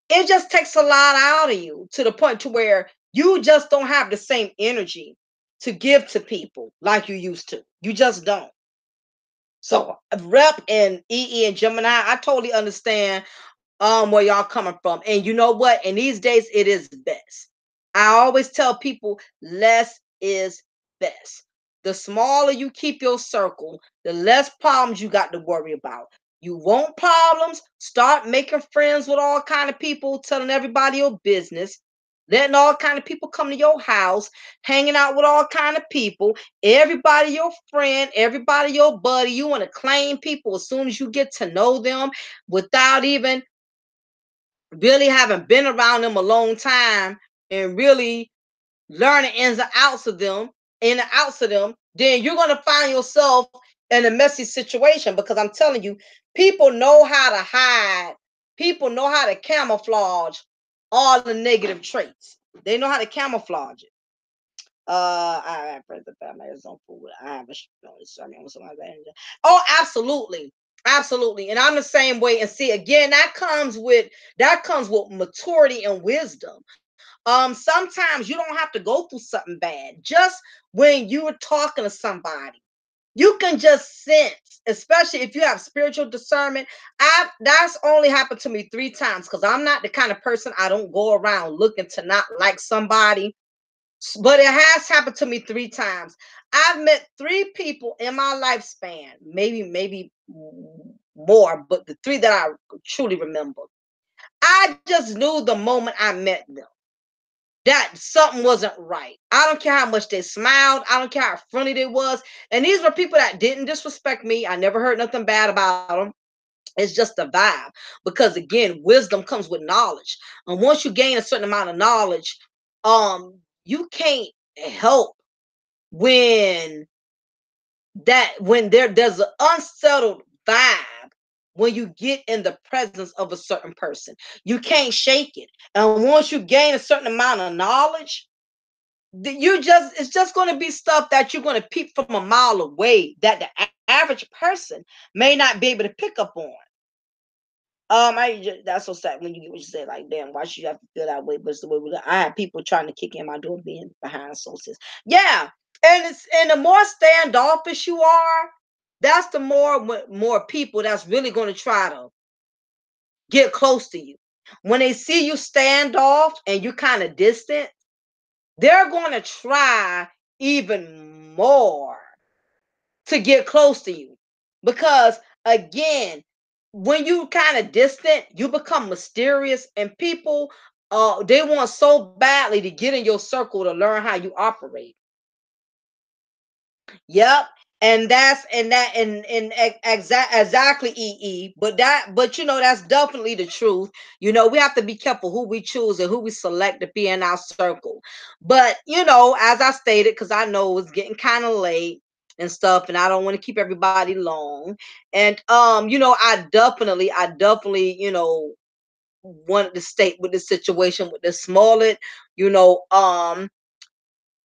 it just takes a lot out of you to the point to where You just don't have the same energy to give to people like you used to. You just don't. So Rep and EE and Gemini, I totally understand where y'all coming from. And you know what? In these days, it is best. I always tell people less is best. The smaller you keep your circle, the less problems you got to worry about. You want problems? Start making friends with all kind of people, telling everybody your business, letting all kind of people come to your house, hanging out with all kind of people. Everybody your friend, everybody your buddy. You want to claim people as soon as you get to know them without even really having been around them a long time and really learning ins and outs of them, then you're gonna find yourself in a messy situation because I'm telling you, people know how to hide, people know how to camouflage all the negative traits. They know how to camouflage it. I have friends that family is on food. I have a sorry, oh, absolutely. Absolutely. And I'm the same way. And see, again, that comes with maturity and wisdom. Sometimes you don't have to go through something bad. Just when you are talking to somebody, you can just sense, especially if you have spiritual discernment. That's only happened to me 3 times because I'm not the kind of person, I don't go around looking to not like somebody, but it has happened to me 3 times. I've met 3 people in my lifespan, maybe more, but the 3 that I truly remember. I just knew the moment I met them that something wasn't right. I don't care how much they smiled. I don't care how friendly they was. And these were people that didn't disrespect me. I never heard nothing bad about them. It's just a vibe. Because again, wisdom comes with knowledge. And once you gain a certain amount of knowledge, you can't help when there's an unsettled vibe when you get in the presence of a certain person. You can't shake it. And once you gain a certain amount of knowledge, it's just going to be stuff that you're going to peep from a mile away that the average person may not be able to pick up on. That's so sad when you get what you say. Like, damn, why should you have to feel that way? But it's the way we live. I have people trying to kick in my door, being behind sources. Yeah, and the more standoffish you are, that's the more people that's really going to try to get close to you. When they see you stand off and you kind of distant, they're going to try even more to get close to you. Because again, when you kind of distant, you become mysterious, and people they want so badly to get in your circle to learn how you operate. Yep. And that's and that and exactly, EE. But that's definitely the truth. We have to be careful who we choose and who we select to be in our circle. But as I stated, because I know it's getting kind of late and stuff, and I don't want to keep everybody long. And I definitely wanted to state with the situation with the Smollet.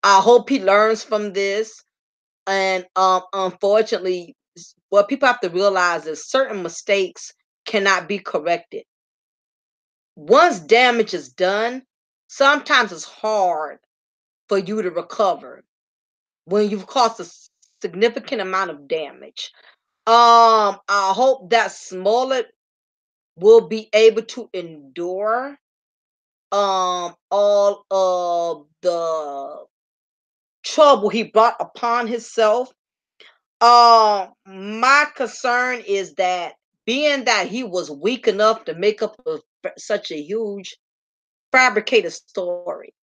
I hope he learns from this. And unfortunately, what people have to realize is certain mistakes cannot be corrected. Once damage is done, sometimes it's hard for you to recover when you've caused a significant amount of damage. I hope that Smollett will be able to endure all of the trouble he brought upon himself. My concern is that being that he was weak enough to make up such a huge fabricated story,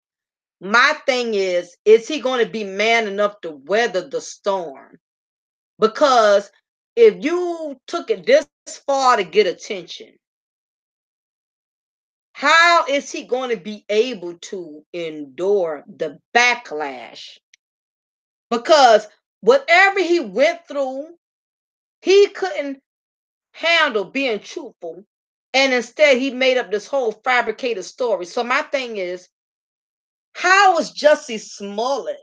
my thing is he going to be man enough to weather the storm? Because if you took it this far to get attention, how is he going to be able to endure the backlash? Because whatever he went through, he couldn't handle being truthful, and instead he made up this whole fabricated story. So my thing is, how is Jussie Smollett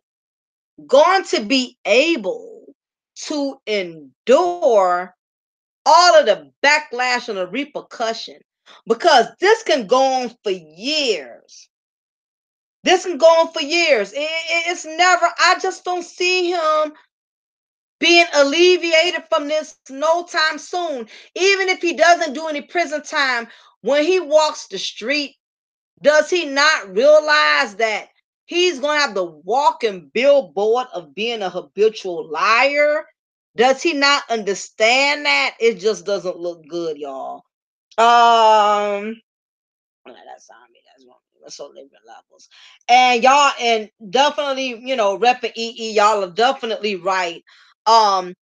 going to be able to endure all of the backlash and the repercussion? Because this can go on for years. This can go on for years. It's never, I just don't see him being alleviated from this no time soon. Even if he doesn't do any prison time, when he walks the street, does he not realize that he's going to have the walking billboard of being a habitual liar? Does he not understand that? It just doesn't look good, y'all. That's on me. That's wrong. That's so different levels. And y'all, and definitely, Rep and EE, y'all are definitely right. Um,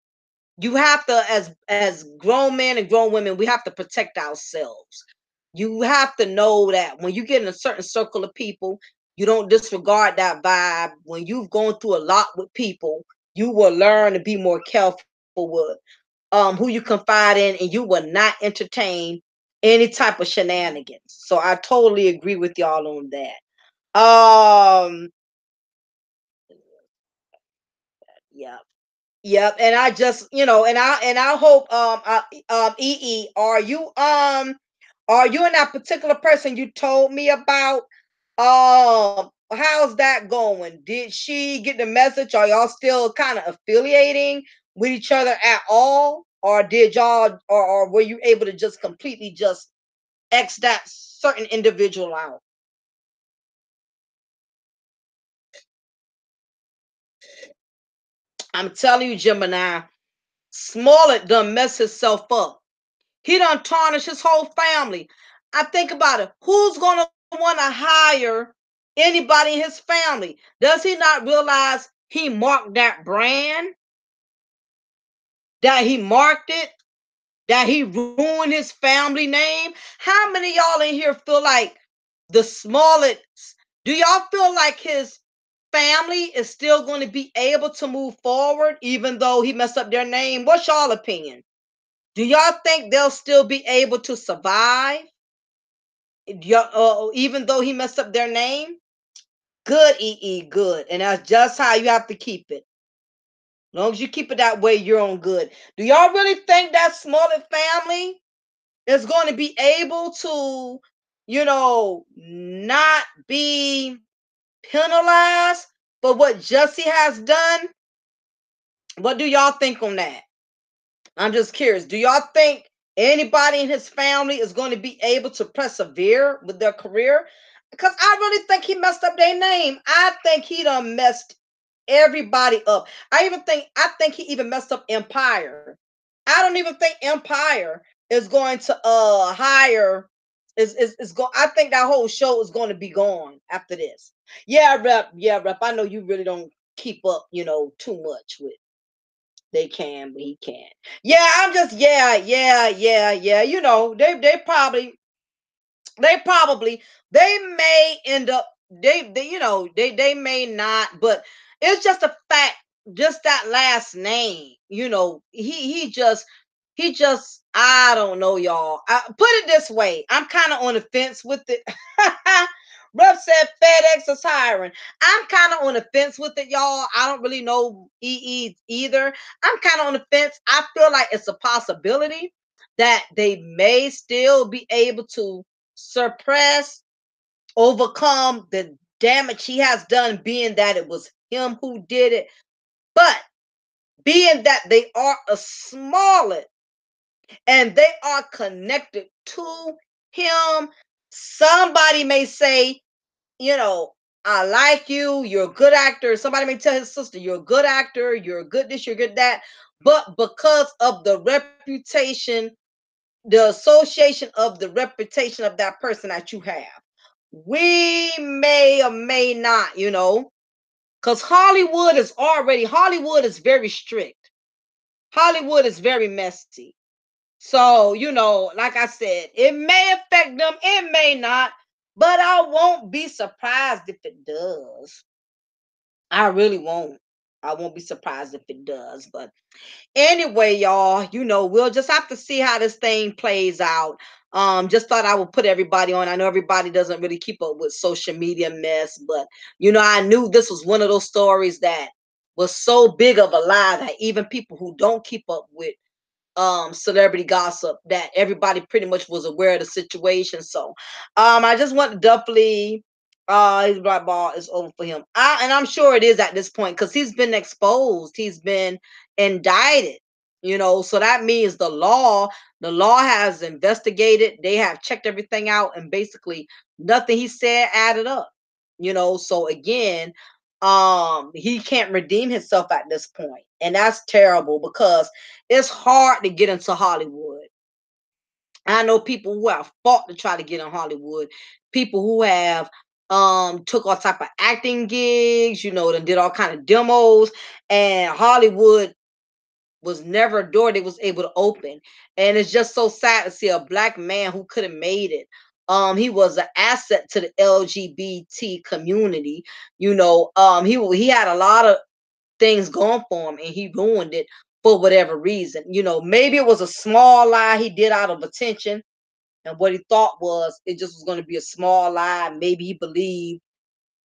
you have to, as grown men and grown women, we have to protect ourselves. You have to know that when you get in a certain circle of people, you don't disregard that vibe. When you've gone through a lot with people, you will learn to be more careful with who you confide in, and you will not entertain any type of shenanigans. So I totally agree with y'all on that. Yeah. Yep, and I just, and I hope, EE, are you and that particular person you told me about? How's that going? Did she get the message? Are y'all still kind of affiliating with each other at all, or did y'all, or were you able to just completely just X that certain individual out? I'm telling you, Gemini, Smollet done mess himself up. He done tarnished his whole family. I think about it. Who's going to want to hire anybody in his family? Does he not realize he marked that brand, that he marked it, that he ruined his family name? How many of y'all in here feel like the Smollets, do y'all feel like his family is still going to be able to move forward even though he messed up their name? What's y'all opinion? Do y'all think they'll still be able to survive? Even though he messed up their name? Good, EE, good. And that's just how you have to keep it. As long as you keep it that way, you're on good. Do y'all really think that Smollett family is going to be able to, not be penalized for what Jussie has done? What do y'all think on that? I'm just curious. Do y'all think anybody in his family is going to be able to persevere with their career? Because I really think he messed up their name. I think he done messed everybody up. I think he even messed up Empire. I don't even think Empire is going to hire is go I think that whole show is going to be gone after this. Yeah, rep. I know you really don't keep up, too much with they can, but he can't. Yeah, I'm just yeah. They probably they may end up they may not, but it's just a fact. Just that last name, he just I don't know, y'all. Put it this way, I'm kind of on the fence with it. Ruff said FedEx is hiring. I'm kind of on the fence with it, y'all. I don't really know either. I'm kind of on the fence. I feel like it's a possibility that they may still be able to suppress, overcome the damage he has done, being that it was him who did it. But being that they are a smaller and they are connected to him, somebody may say, I like you, you're a good actor. Somebody may tell his sister, you're a good actor, you're a good this, you're good that. But because of the reputation, the association of the reputation of that person that you have, we may or may not, because Hollywood is very strict. Hollywood is very messy. So, like I said, it may affect them, it may not, but I won't be surprised if it does. I really won't. I won't be surprised if it does. But anyway, y'all, we'll just have to see how this thing plays out. Just thought I would put everybody on. I know everybody doesn't really keep up with social media mess, but I knew this was one of those stories that was so big of a lie that even people who don't keep up with celebrity gossip, that everybody pretty much was aware of the situation. So I just want to definitely His black ball is over for him. And I'm sure it is at this point because he's been exposed. He's been indicted. So that means the law has investigated. They have checked everything out, and basically nothing he said added up. So again, he can't redeem himself at this point, and that's terrible because it's hard to get into Hollywood. I know people who have fought to try to get in Hollywood, people who have took all type of acting gigs, and did all kind of demos, and Hollywood was never a door they was able to open. And it's just so sad to see a black man who could have made it. He was an asset to the LGBT community. He had a lot of things going for him, and he ruined it for whatever reason. Maybe it was a small lie he did out of attention, and what he thought was it just was going to be a small lie. Maybe he believed,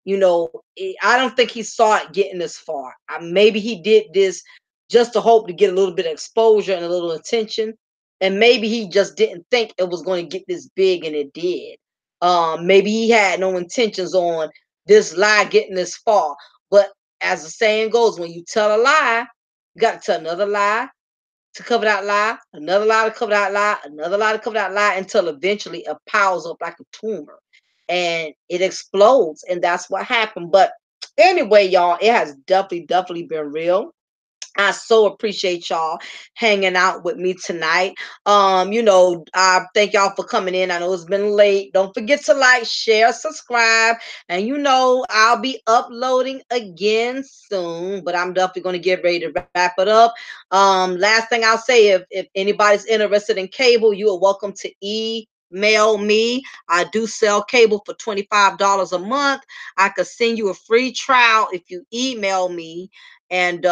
I don't think he saw it getting this far. Maybe he did this just to hope to get a little bit of exposure and a little attention. And maybe he just didn't think it was going to get this big, and it did. Maybe he had no intentions on this lie getting this far. But as the saying goes, when you tell a lie, you got to tell another lie to cover that lie, another lie to cover that lie, another lie to cover that lie, until eventually it piles up like a tumor and it explodes. And that's what happened. But anyway, y'all, it has definitely been real. I so appreciate y'all hanging out with me tonight. I thank y'all for coming in. I know it's been late. Don't forget to like, share, subscribe, and I'll be uploading again soon. But I'm definitely going to get ready to wrap it up. Last thing I'll say, if anybody's interested in cable, you are welcome to email me. I do sell cable for $25 a month. I could send you a free trial if you email me. And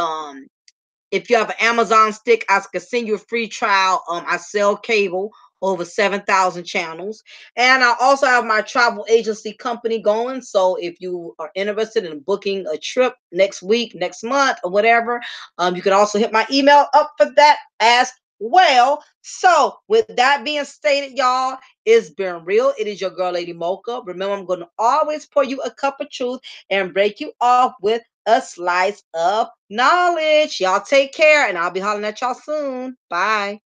if you have an Amazon stick, I can send you a free trial. I sell cable over 7,000 channels. And I also have my travel agency company going. So if you are interested in booking a trip next week, next month, or whatever, you can also hit my email up for that as well. So with that being stated, y'all, it's been real. It is your girl, Lady Mocha. Remember, I'm going to always pour you a cup of truth and break you off with a slice of knowledge. Y'all take care, and I'll be hollering at y'all soon. Bye.